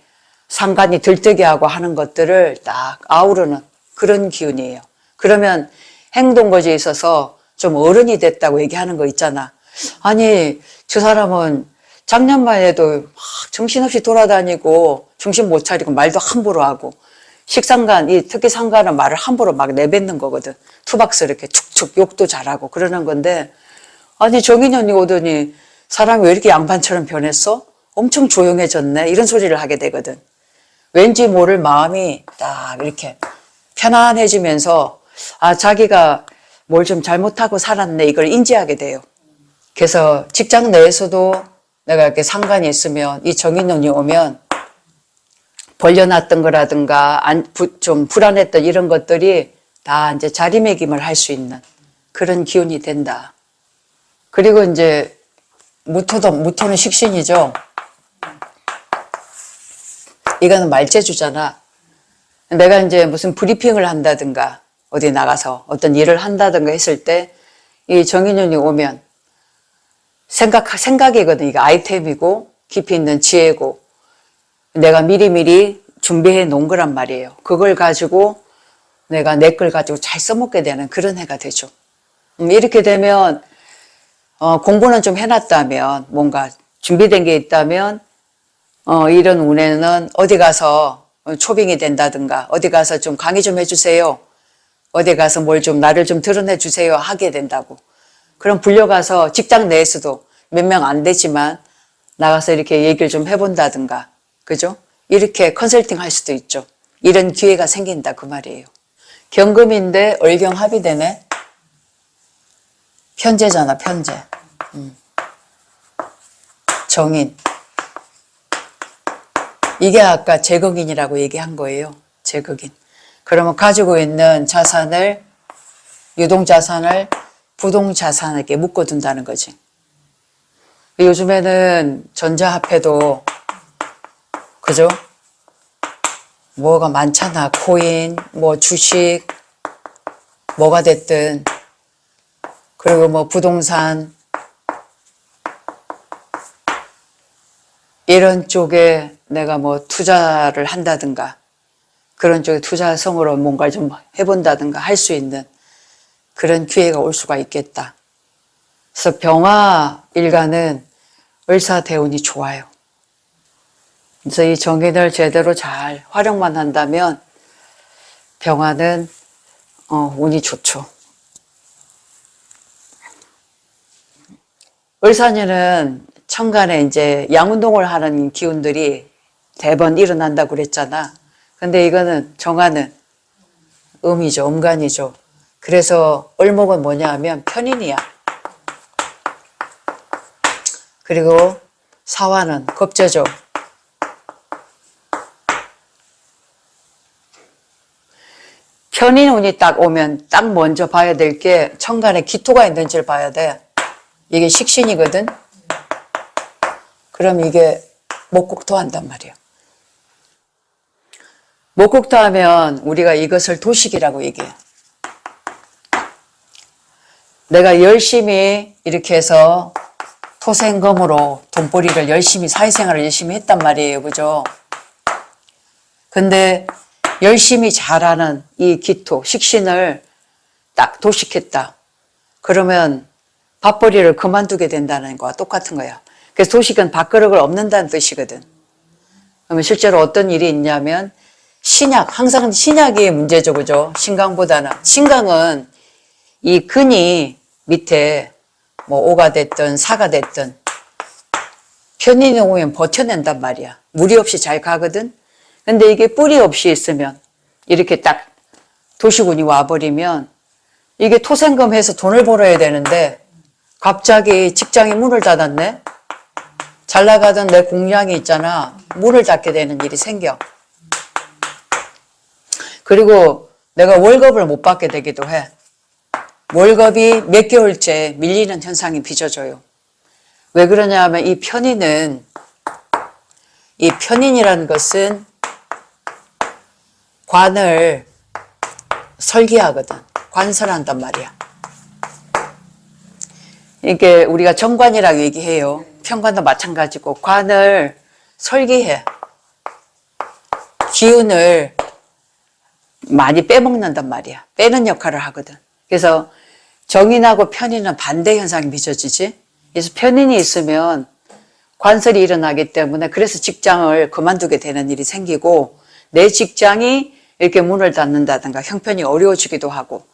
상관이 들뜨게 하고 하는 것들을 딱 아우르는 그런 기운이에요. 그러면 행동거지에 있어서 좀 어른이 됐다고 얘기하는 거 있잖아. 아니 저 사람은 작년만 해도 막 정신없이 돌아다니고 정신 못 차리고 말도 함부로 하고 식상관, 이 특히 상관은 말을 함부로 막 내뱉는 거거든. 투박스럽게 축축 욕도 잘하고 그러는 건데 아니 정인연이 오더니 사람이 왜 이렇게 양반처럼 변했어? 엄청 조용해졌네. 이런 소리를 하게 되거든. 왠지 모를 마음이 딱 이렇게 편안해지면서 아 자기가 뭘 좀 잘못하고 살았네 이걸 인지하게 돼요. 그래서 직장 내에서도 내가 이렇게 상관이 있으면 이 정인운이 오면 벌려놨던 거라든가 좀 불안했던 이런 것들이 다 이제 자리매김을 할 수 있는 그런 기운이 된다. 그리고 이제 무토는 식신이죠. 이거는 말재주잖아. 내가 이제 무슨 브리핑을 한다든가 어디 나가서 어떤 일을 한다든가 했을 때 이 정인운이 오면 생각이거든. 이게 아이템이고 깊이 있는 지혜고 내가 미리미리 준비해 놓은 거란 말이에요. 그걸 가지고 내가 내 걸 가지고 잘 써먹게 되는 그런 해가 되죠. 이렇게 되면 공부는 좀 해놨다면 뭔가 준비된 게 있다면 이런 운에는 어디 가서 초빙이 된다든가 어디 가서 좀 강의 좀 해주세요. 어디 가서 뭘 좀 나를 좀 드러내 주세요 하게 된다고. 그럼 불려가서 직장 내에서도 몇 명 안 되지만 나가서 이렇게 얘기를 좀 해본다든가 그죠? 이렇게 컨설팅 할 수도 있죠. 이런 기회가 생긴다 그 말이에요. 경금인데 얼경합이 되네. 편재잖아 편재. 정인. 이게 아까 재극인이라고 얘기한 거예요. 재극인. 그러면 가지고 있는 자산을 유동자산을 부동자산에게 묶어둔다는 거지. 요즘에는 전자화폐도 그죠? 뭐가 많잖아. 코인, 뭐 주식, 뭐가 됐든. 그리고 뭐 부동산. 이런 쪽에 내가 뭐 투자를 한다든가 그런 쪽에 투자성으로 뭔가 좀 해본다든가 할 수 있는 그런 기회가 올 수가 있겠다. 그래서 병화 일간은 을사대운이 좋아요. 그래서 이 정인을 제대로 잘 활용만 한다면 병화는 운이 좋죠. 을사년은 천간에 이제 양운동을 하는 기운들이 대번 일어난다고 그랬잖아. 근데 이거는 정화는 음이죠. 음간이죠. 그래서 을목은 뭐냐 하면 편인이야. 그리고 사화는 겁재죠. 편인 운이 딱 오면 딱 먼저 봐야 될 게 천간에 기토가 있는지를 봐야 돼. 이게 식신이거든. 그럼 이게 목국토 한단 말이야. 목국토 하면 우리가 이것을 도식이라고 얘기해. 내가 열심히 이렇게 해서 토생금으로 돈벌이를 열심히 사회생활을 열심히 했단 말이에요. 그죠? 근데 열심히 잘하는 이 기토, 식신을 딱 도식했다. 그러면 밥벌이를 그만두게 된다는 거와 똑같은 거야. 그래서 도식은 밥그릇을 없는다는 뜻이거든. 그러면 실제로 어떤 일이 있냐면 신약, 항상 신약이 문제죠. 그죠? 신강보다는. 신강은 이 근이 밑에 뭐 오가 됐든 사가 됐든 편인이 오면 버텨낸단 말이야. 무리 없이 잘 가거든. 근데 이게 뿌리 없이 있으면 이렇게 딱 도시군이 와버리면 이게 토생금해서 돈을 벌어야 되는데 갑자기 직장이 문을 닫았네. 잘 나가던 내 공장이 있잖아. 문을 닫게 되는 일이 생겨. 그리고 내가 월급을 못 받게 되기도 해. 월급이 몇 개월째 밀리는 현상이 빚어져요. 왜 그러냐 하면 이 편인이라는 것은 관을 설계하거든. 관설한단 말이야. 이게 우리가 정관이라고 얘기해요. 편관도 마찬가지고 관을 설계해. 기운을 많이 빼먹는단 말이야. 빼는 역할을 하거든. 그래서 정인하고 편인은 반대 현상이 빚어지지. 그래서 편인이 있으면 관설이 일어나기 때문에 그래서 직장을 그만두게 되는 일이 생기고 내 직장이 이렇게 문을 닫는다든가 형편이 어려워지기도 하고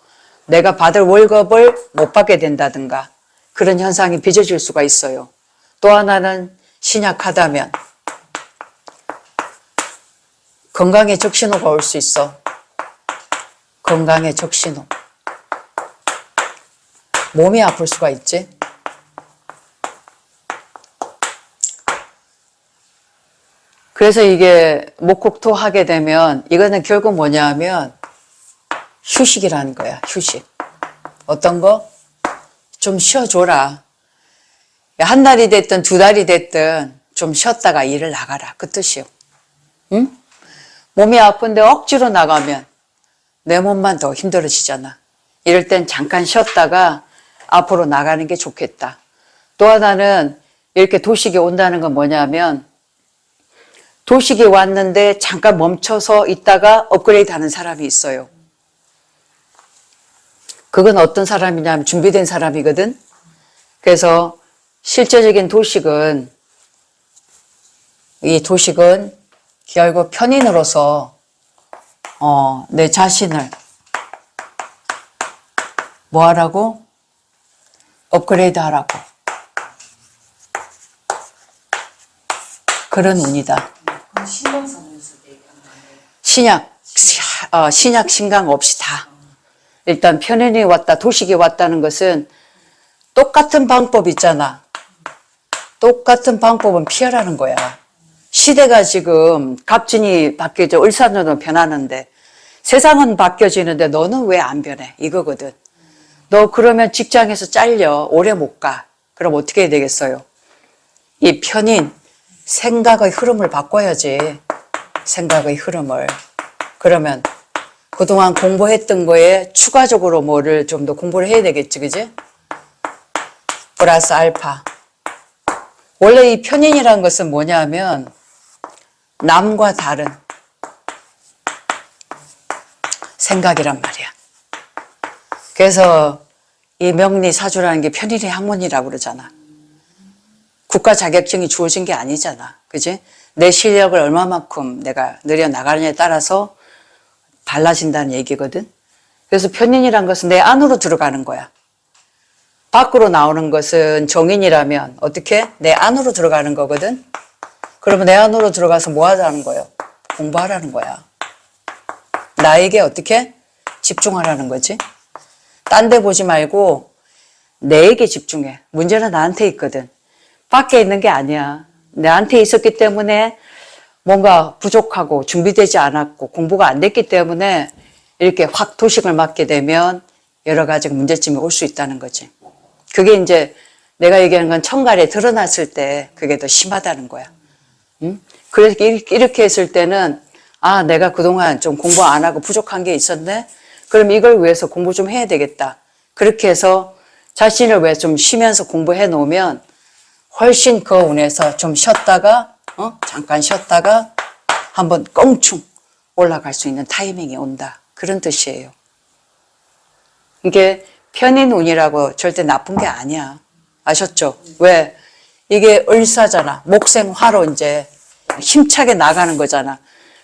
내가 받을 월급을 못 받게 된다든가 그런 현상이 빚어질 수가 있어요. 또 하나는 신약하다면 건강에 적신호가 올 수 있어. 건강에 적신호. 몸이 아플 수가 있지. 그래서 이게 목국토 하게 되면 이거는 결국 뭐냐 하면 휴식이라는 거야. 휴식. 어떤 거? 좀 쉬어줘라. 한 달이 됐든 두 달이 됐든 좀 쉬었다가 일을 나가라. 그 뜻이요. 응? 몸이 아픈데 억지로 나가면 내 몸만 더 힘들어지잖아. 이럴 땐 잠깐 쉬었다가 앞으로 나가는 게 좋겠다. 또 하나는 이렇게 도식이 온다는 건 뭐냐면 도식이 왔는데 잠깐 멈춰서 있다가 업그레이드 하는 사람이 있어요. 그건 어떤 사람이냐면 준비된 사람이거든. 그래서 실제적인 도식은 이 도식은 결국 편인으로서 내 자신을 뭐 하라고? 업그레이드 하라고. 그런 운이다. 신약, 신강 없이 다. 일단 편인이 왔다, 도식이 왔다는 것은 똑같은 방법 있잖아. 똑같은 방법은 피하라는 거야. 시대가 지금 갑진이 바뀌죠. 을사년으로 변하는데 세상은 바뀌어지는데 너는 왜 안 변해? 이거거든. 너 그러면 직장에서 잘려. 오래 못 가. 그럼 어떻게 해야 되겠어요? 이 편인 생각의 흐름을 바꿔야지. 생각의 흐름을. 그러면 그동안 공부했던 거에 추가적으로 뭐를 좀 더 공부를 해야 되겠지, 그지? 플러스 알파. 원래 이 편인이라는 것은 뭐냐면 남과 다른 생각이란 말이야. 그래서 이 명리사주라는 게 편인의 학문이라고 그러잖아. 국가 자격증이 주어진 게 아니잖아. 그지? 내 실력을 얼마만큼 내가 늘려나가느냐에 따라서 달라진다는 얘기거든. 그래서 편인이란 것은 내 안으로 들어가는 거야. 밖으로 나오는 것은 정인이라면 어떻게? 내 안으로 들어가는 거거든. 그러면 내 안으로 들어가서 뭐 하자는 거예요? 공부하라는 거야. 나에게 어떻게? 집중하라는 거지. 딴 데 보지 말고 내에게 집중해. 문제는 나한테 있거든. 밖에 있는 게 아니야. 나한테 있었기 때문에 뭔가 부족하고 준비되지 않았고 공부가 안 됐기 때문에 이렇게 확 도식을 맞게 되면 여러 가지 문제점이 올 수 있다는 거지. 그게 이제 내가 얘기하는 건 천갈에 드러났을 때 그게 더 심하다는 거야. 응? 그래서 이렇게 했을 때는 아, 내가 그동안 좀 공부 안 하고 부족한 게 있었네? 그럼 이걸 위해서 공부 좀 해야 되겠다. 그렇게 해서 자신을 위해 좀 쉬면서 공부해 놓으면 훨씬 그 운에서 좀 쉬었다가 잠깐 쉬었다가 한번 껑충 올라갈 수 있는 타이밍이 온다. 그런 뜻이에요. 이게 편인 운이라고 절대 나쁜 게 아니야. 아셨죠? 왜? 이게 을사잖아. 목생화로 이제 힘차게 나가는 거잖아.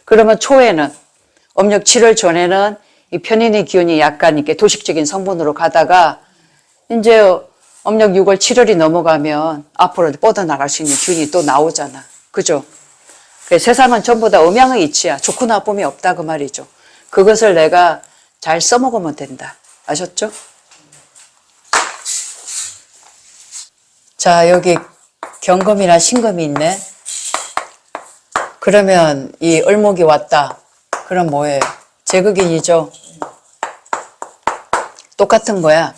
그러면 초에는 음력 7월 전에는 이 편인의 기운이 약간 이렇게 도식적인 성분으로 가다가 이제 음력 6월 7월이 넘어가면 앞으로 뻗어나갈 수 있는 기운이 또 나오잖아. 그죠? 세상은 전부 다 음양의 이치야. 좋고 나쁨이 없다 그 말이죠. 그것을 내가 잘 써먹으면 된다. 아셨죠? 자, 여기 경금이나 신금이 있네. 그러면 이 을목이 왔다. 그럼 뭐예요? 제극인이죠. 똑같은 거야.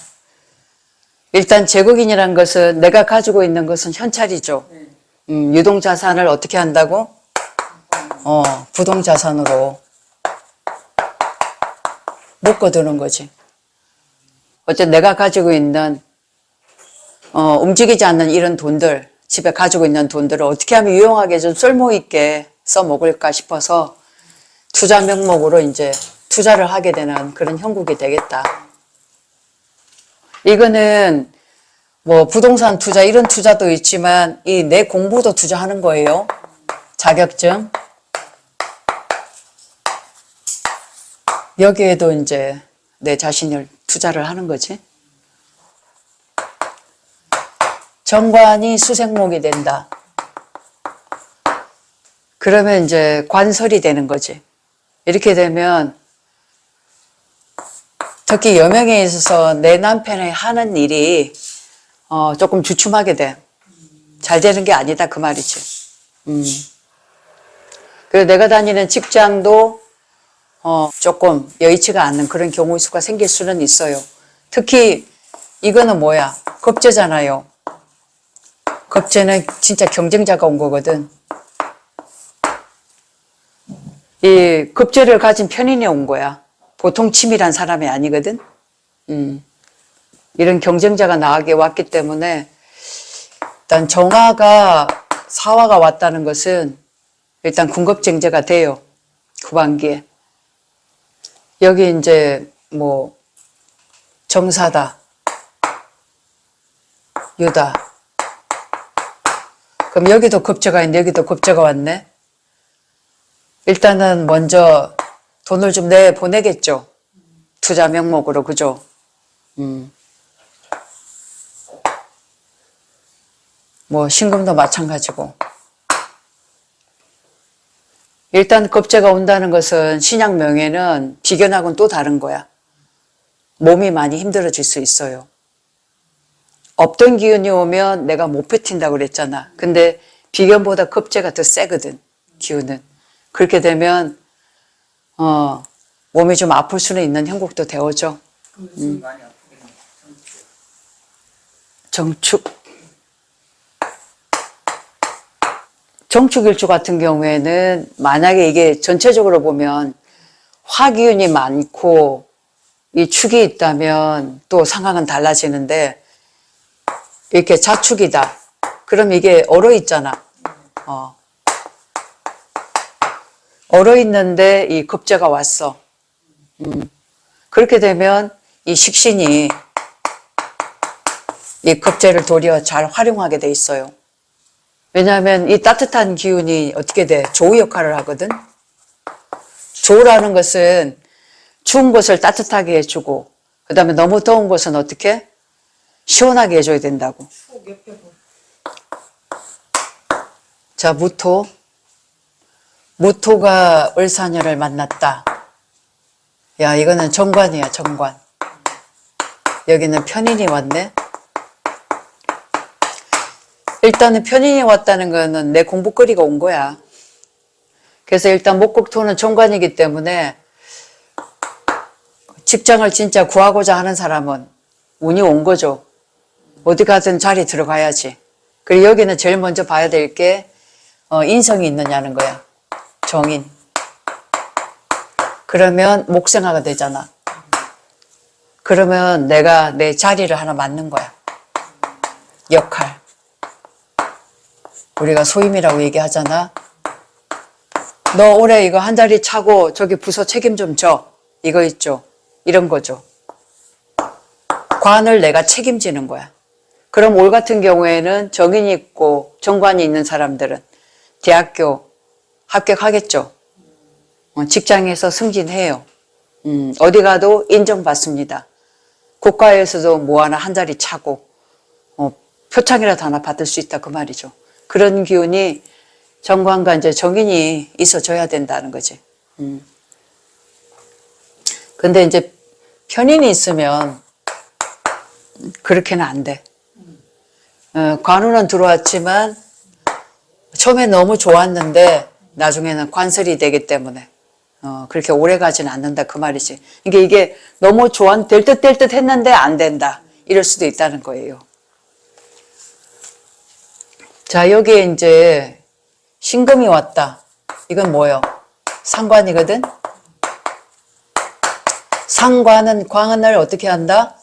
일단 제극인이란 것은 내가 가지고 있는 것은 현찰이죠. 유동자산을 어떻게 한다고? 부동자산으로 묶어두는 거지. 어쨌든 내가 가지고 있는 움직이지 않는 이런 돈들, 집에 가지고 있는 돈들을 어떻게 하면 유용하게 좀 쓸모있게 써먹을까 싶어서 투자 명목으로 이제 투자를 하게 되는 그런 형국이 되겠다. 이거는 뭐 부동산 투자 이런 투자도 있지만 이 내 공부도 투자하는 거예요. 자격증. 여기에도 이제 내 자신을 투자를 하는 거지. 정관이 수생목이 된다. 그러면 이제 관설이 되는 거지. 이렇게 되면 특히 여명에 있어서 내 남편이 하는 일이 조금 주춤하게 돼. 잘 되는 게 아니다 그 말이지. 그리고 내가 다니는 직장도 조금 여의치가 않는 그런 경우의 수가 생길 수는 있어요. 특히 이거는 뭐야? 겁재잖아요. 겁재는 진짜 경쟁자가 온 거거든. 이 겁재를 가진 편인이 온 거야. 보통 치밀한 사람이 아니거든. 이런 경쟁자가 나에게 왔기 때문에 일단 정화가 사화가 왔다는 것은 일단 군겁쟁제가 돼요. 후반기에. 여기 이제 뭐 정사다, 유다. 그럼 여기도 겁재가 있는데 여기도 겁재가 왔네. 일단은 먼저 돈을 좀 내보내겠죠. 투자 명목으로, 그죠? 뭐 신금도 마찬가지고. 일단 겁재가 온다는 것은 신약 명예는 비견하고는 또 다른 거야. 몸이 많이 힘들어질 수 있어요. 없던 기운이 오면 내가 못 버틴다고 그랬잖아. 근데 비견보다 겁재가 더 세거든, 기운은. 그렇게 되면 몸이 좀 아플 수는 있는 형국도 되어져. 정축일주 같은 경우에는 만약에 이게 전체적으로 보면 화기운이 많고 이 축이 있다면 또 상황은 달라지는데 이렇게 자축이다. 그럼 이게 얼어 있잖아. 얼어 있는데 이 급제가 왔어. 그렇게 되면 이 식신이 이 급제를 도리어 잘 활용하게 돼 있어요. 왜냐하면 이 따뜻한 기운이 어떻게 돼? 조우 역할을 하거든. 조우라는 것은 추운 곳을 따뜻하게 해주고 그 다음에 너무 더운 곳은 어떻게? 시원하게 해줘야 된다고. 자, 무토. 무토가 을사녀를 만났다. 야, 이거는 정관이야, 정관. 여기는 편인이 왔네. 일단은 편인이 왔다는 거는 내 공부거리가 온 거야. 그래서 일단 목국토는 정관이기 때문에 직장을 진짜 구하고자 하는 사람은 운이 온 거죠. 어디 가든 자리 들어가야지. 그리고 여기는 제일 먼저 봐야 될 게 인성이 있느냐는 거야. 정인. 그러면 목생화가 되잖아. 그러면 내가 내 자리를 하나 맡는 거야. 역할. 우리가 소임이라고 얘기하잖아. 너 올해 이거 한 자리 차고 저기 부서 책임 좀 져. 이거 있죠. 이런 거죠. 관을 내가 책임지는 거야. 그럼 올 같은 경우에는 정인이 있고 정관이 있는 사람들은 대학교 합격하겠죠. 직장에서 승진해요. 어디 가도 인정받습니다. 국가에서도 뭐 하나 한 자리 차고 표창이라도 하나 받을 수 있다 그 말이죠. 그런 기운이 정관과 이제 정인이 있어줘야 된다는 거지. 근데 이제 편인이 있으면 그렇게는 안 돼. 관운은 들어왔지만 처음에 너무 좋았는데 나중에는 관설이 되기 때문에 그렇게 오래 가지는 않는다 그 말이지. 이게 너무 될 듯 했는데 안 된다. 이럴 수도 있다는 거예요. 자, 여기에 이제 신금이 왔다. 이건 뭐예요? 상관이거든? 상관은 관을 어떻게 한다?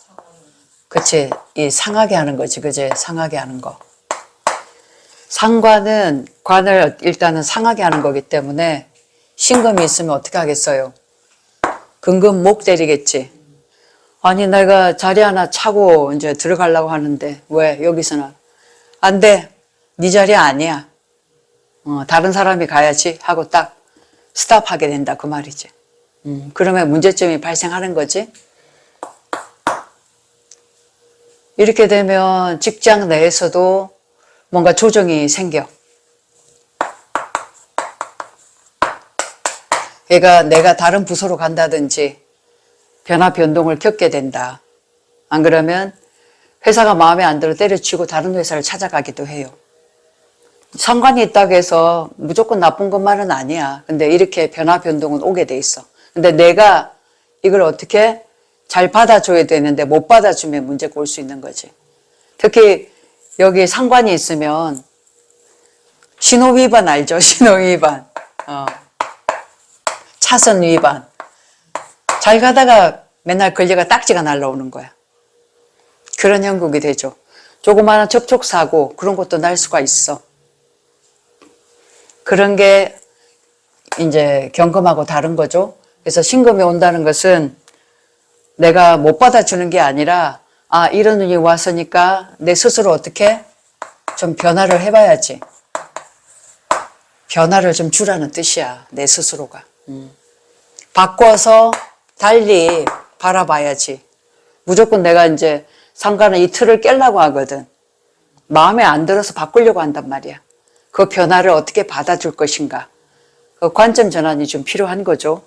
그치. 이 상하게 하는 거지. 그치. 상하게 하는 거. 상관은 관을 일단은 상하게 하는 거기 때문에 신금이 있으면 어떻게 하겠어요? 금금목 때리겠지. 아니, 내가 자리 하나 차고 이제 들어가려고 하는데 왜 여기서는 안 돼. 네 자리 아니야. 다른 사람이 가야지 하고 딱 스탑하게 된다 그 말이지. 그러면 문제점이 발생하는 거지. 이렇게 되면 직장 내에서도 뭔가 조정이 생겨. 그러니까 내가 다른 부서로 간다든지 변화 변동을 겪게 된다. 안 그러면 회사가 마음에 안 들어 때려치고 다른 회사를 찾아가기도 해요. 상관이 있다고 해서 무조건 나쁜 것만은 아니야. 근데 이렇게 변화 변동은 오게 돼 있어. 근데 내가 이걸 어떻게 잘 받아줘야 되는데 못 받아주면 문제가 올 수 있는 거지. 특히 여기 상관이 있으면 신호 위반 알죠? 신호 위반. 차선 위반. 잘 가다가 맨날 걸려가 딱지가 날라오는 거야. 그런 형국이 되죠. 조그마한 접촉사고 그런 것도 날 수가 있어. 그런 게 이제 경금하고 다른 거죠. 그래서 신금이 온다는 것은 내가 못 받아주는 게 아니라 이런 운이 왔으니까 내 스스로 어떻게 좀 변화를 해봐야지. 변화를 좀 주라는 뜻이야. 내 스스로가. 바꿔서 달리 바라봐야지. 무조건 내가 이제 상관은 이 틀을 깨려고 하거든. 마음에 안 들어서 바꾸려고 한단 말이야. 그 변화를 어떻게 받아줄 것인가. 그 관점 전환이 좀 필요한 거죠.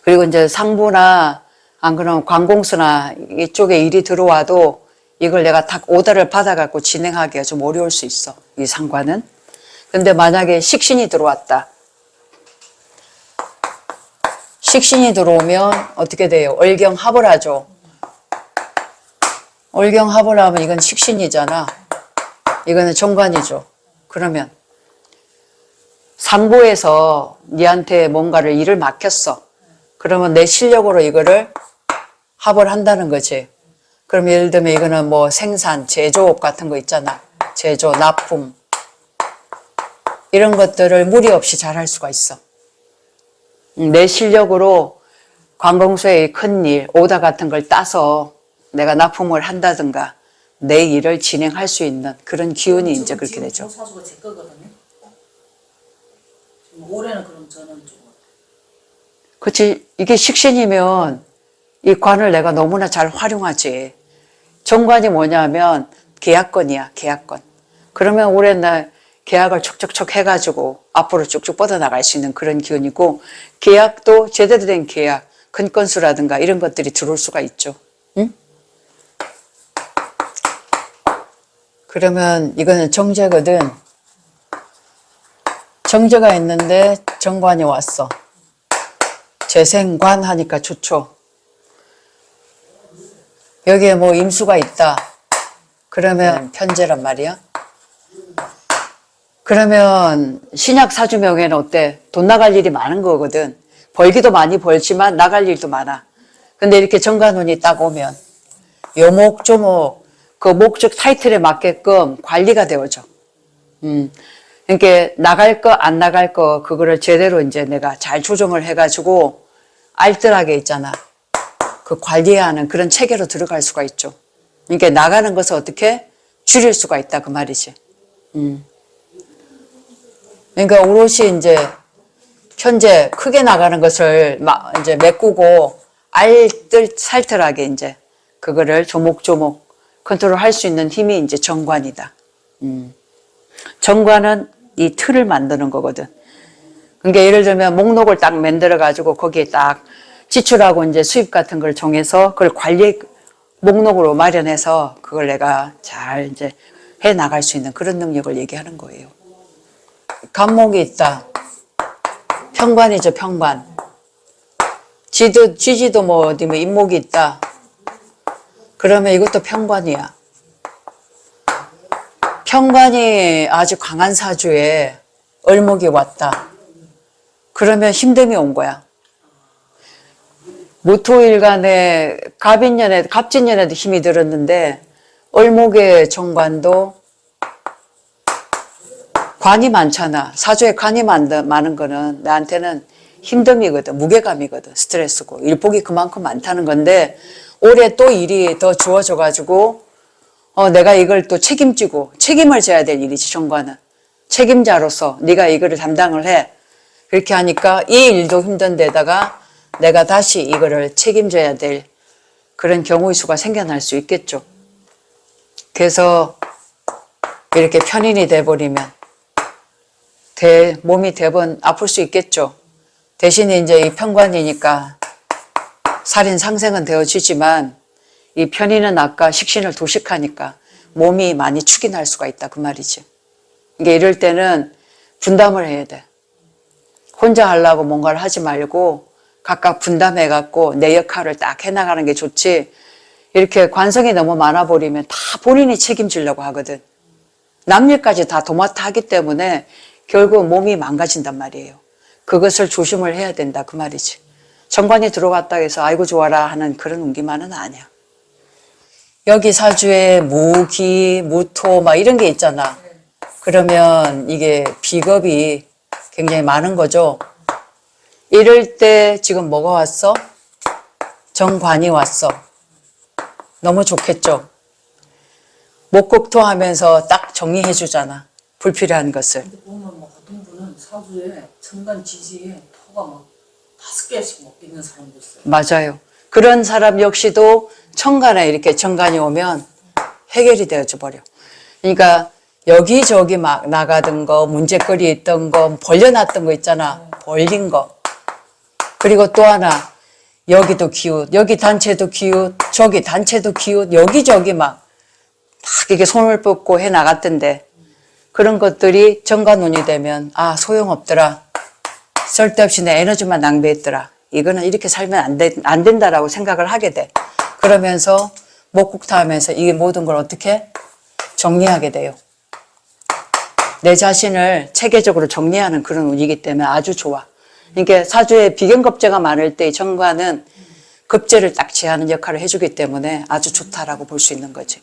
그리고 이제 상부나 안 그러면 관공서나 이쪽에 일이 들어와도 이걸 내가 딱 오더를 받아갖고 진행하기가 좀 어려울 수 있어. 이 상관은. 근데 만약에 식신이 들어왔다. 식신이 들어오면 어떻게 돼요? 얼경합을 하죠. 얼경합을 하면 이건 식신이잖아. 이거는 정관이죠. 그러면 상부에서 니한테 뭔가를 일을 맡겼어. 그러면 내 실력으로 이거를 합을 한다는 거지. 그럼 예를 들면 이거는 뭐 생산, 제조업 같은 거 있잖아. 제조, 납품. 이런 것들을 무리 없이 잘 할 수가 있어. 내 실력으로 관공서의 큰 일, 오다 같은 걸 따서 내가 납품을 한다든가 내 일을 진행할 수 있는 그런 기운이 이제 그렇게 되죠. 사주가 제 거거든요. 올해는 그럼 저는 좀 그렇지. 이게 식신이면 이 관을 내가 너무나 잘 활용하지. 정관이 뭐냐면 계약권이야, 계약권. 그러면 올해 나 계약을 촉촉촉 해가지고 앞으로 쭉쭉 뻗어나갈 수 있는 그런 기운이고, 계약도 제대로 된 계약, 큰 건수라든가 이런 것들이 들어올 수가 있죠. 응? 그러면 이거는 정제거든. 정제가 있는데 정관이 왔어. 재생관 하니까 좋죠. 여기에 뭐 임수가 있다. 그러면 편제란 말이야. 그러면 신약 사주명에는 어때? 돈 나갈 일이 많은 거거든. 벌기도 많이 벌지만 나갈 일도 많아. 근데 이렇게 정관운이 딱 오면 요목조목 그 목적 타이틀에 맞게끔 관리가 되어져. 그러니까 나갈 거 안 나갈 거 그거를 제대로 이제 내가 잘 조정을 해가지고 알뜰하게 있잖아. 그 관리하는 그런 체계로 들어갈 수가 있죠. 그러니까 나가는 것을 어떻게 줄일 수가 있다 그 말이지. 그러니까 오롯이 이제 현재 크게 나가는 것을 이제 메꾸고 살뜰하게 이제 그거를 조목조목 컨트롤할 수 있는 힘이 이제 정관이다. 정관은 이 틀을 만드는 거거든. 그러니까 예를 들면 목록을 딱 만들어 가지고 거기에 딱 지출하고 이제 수입 같은 걸 정해서 그걸 관리 목록으로 마련해서 그걸 내가 잘 이제 해 나갈 수 있는 그런 능력을 얘기하는 거예요. 간목이 있다. 평관이죠, 평관. 쥐지도 뭐 어디 뭐 임목이 있다. 그러면 이것도 평관이야. 평관이 아주 강한 사주에 을목이 왔다. 그러면 힘듦이 온 거야. 무토일간에 갑진년에도 힘이 들었는데 을목의 정관도 관이 많잖아. 사주에 관이 많은 거는 나한테는 힘듦이거든. 무게감이거든. 스트레스고. 일복이 그만큼 많다는 건데 올해 또 일이 더 주어져 가지고 내가 이걸 또 책임지고 책임을 져야 될 일이지. 정관은 책임자로서 네가 이거를 담당을 해. 그렇게 하니까 이 일도 힘든 데다가 내가 다시 이거를 책임져야 될 그런 경우의 수가 생겨날 수 있겠죠. 그래서 이렇게 편인이 돼버리면 몸이 대번 아플 수 있겠죠. 대신에 이제 이 평관이니까 살인 상생은 되어지지만 이 편인은 아까 식신을 도식하니까 몸이 많이 축이 날 수가 있다 그 말이지. 그러니까 이럴 때는 분담을 해야 돼. 혼자 하려고 뭔가를 하지 말고 각각 분담해갖고 내 역할을 딱 해나가는 게 좋지. 이렇게 관성이 너무 많아버리면 다 본인이 책임지려고 하거든. 남 일까지 다 도맡아 하기 때문에 결국 몸이 망가진단 말이에요. 그것을 조심을 해야 된다 그 말이지. 정관이 들어갔다 해서 아이고 좋아라 하는 그런 운기만은 아니야. 여기 사주에 무기, 무토 막 이런 게 있잖아. 그러면 이게 비겁이 굉장히 많은 거죠. 이럴 때 지금 뭐가 왔어? 정관이 왔어. 너무 좋겠죠. 목국토 하면서 딱 정리해 주잖아. 불필요한 것을. 근데 보면 뭐 어떤 분은 사주에 정관 지지에 토가 막 5개씩 막 있는 사람도 있어요. 맞아요. 그런 사람 역시도 천간에 이렇게 정관이 오면 해결이 되어져 버려. 그러니까 여기저기 막 나가던 거, 문제거리 있던 거, 벌려놨던 거 있잖아. 벌린 거. 그리고 또 하나, 여기도 기웃, 여기 단체도 기웃, 저기 단체도 기웃, 여기저기 막 이렇게 손을 뻗고 해 나갔던데 그런 것들이 정관운이 되면 아 소용없더라. 쓸데없이 내 에너지만 낭비했더라. 이거는 이렇게 살면 안 된다라고 생각을 하게 돼. 그러면서 목국토 하면서 이 모든 걸 어떻게 정리하게 돼요. 내 자신을 체계적으로 정리하는 그런 운이기 때문에 아주 좋아. 그러니까 사주에 비견겁제가 많을 때 이 정관은 급제를 딱 제하는 역할을 해주기 때문에 아주 좋다라고 볼 수 있는 거지.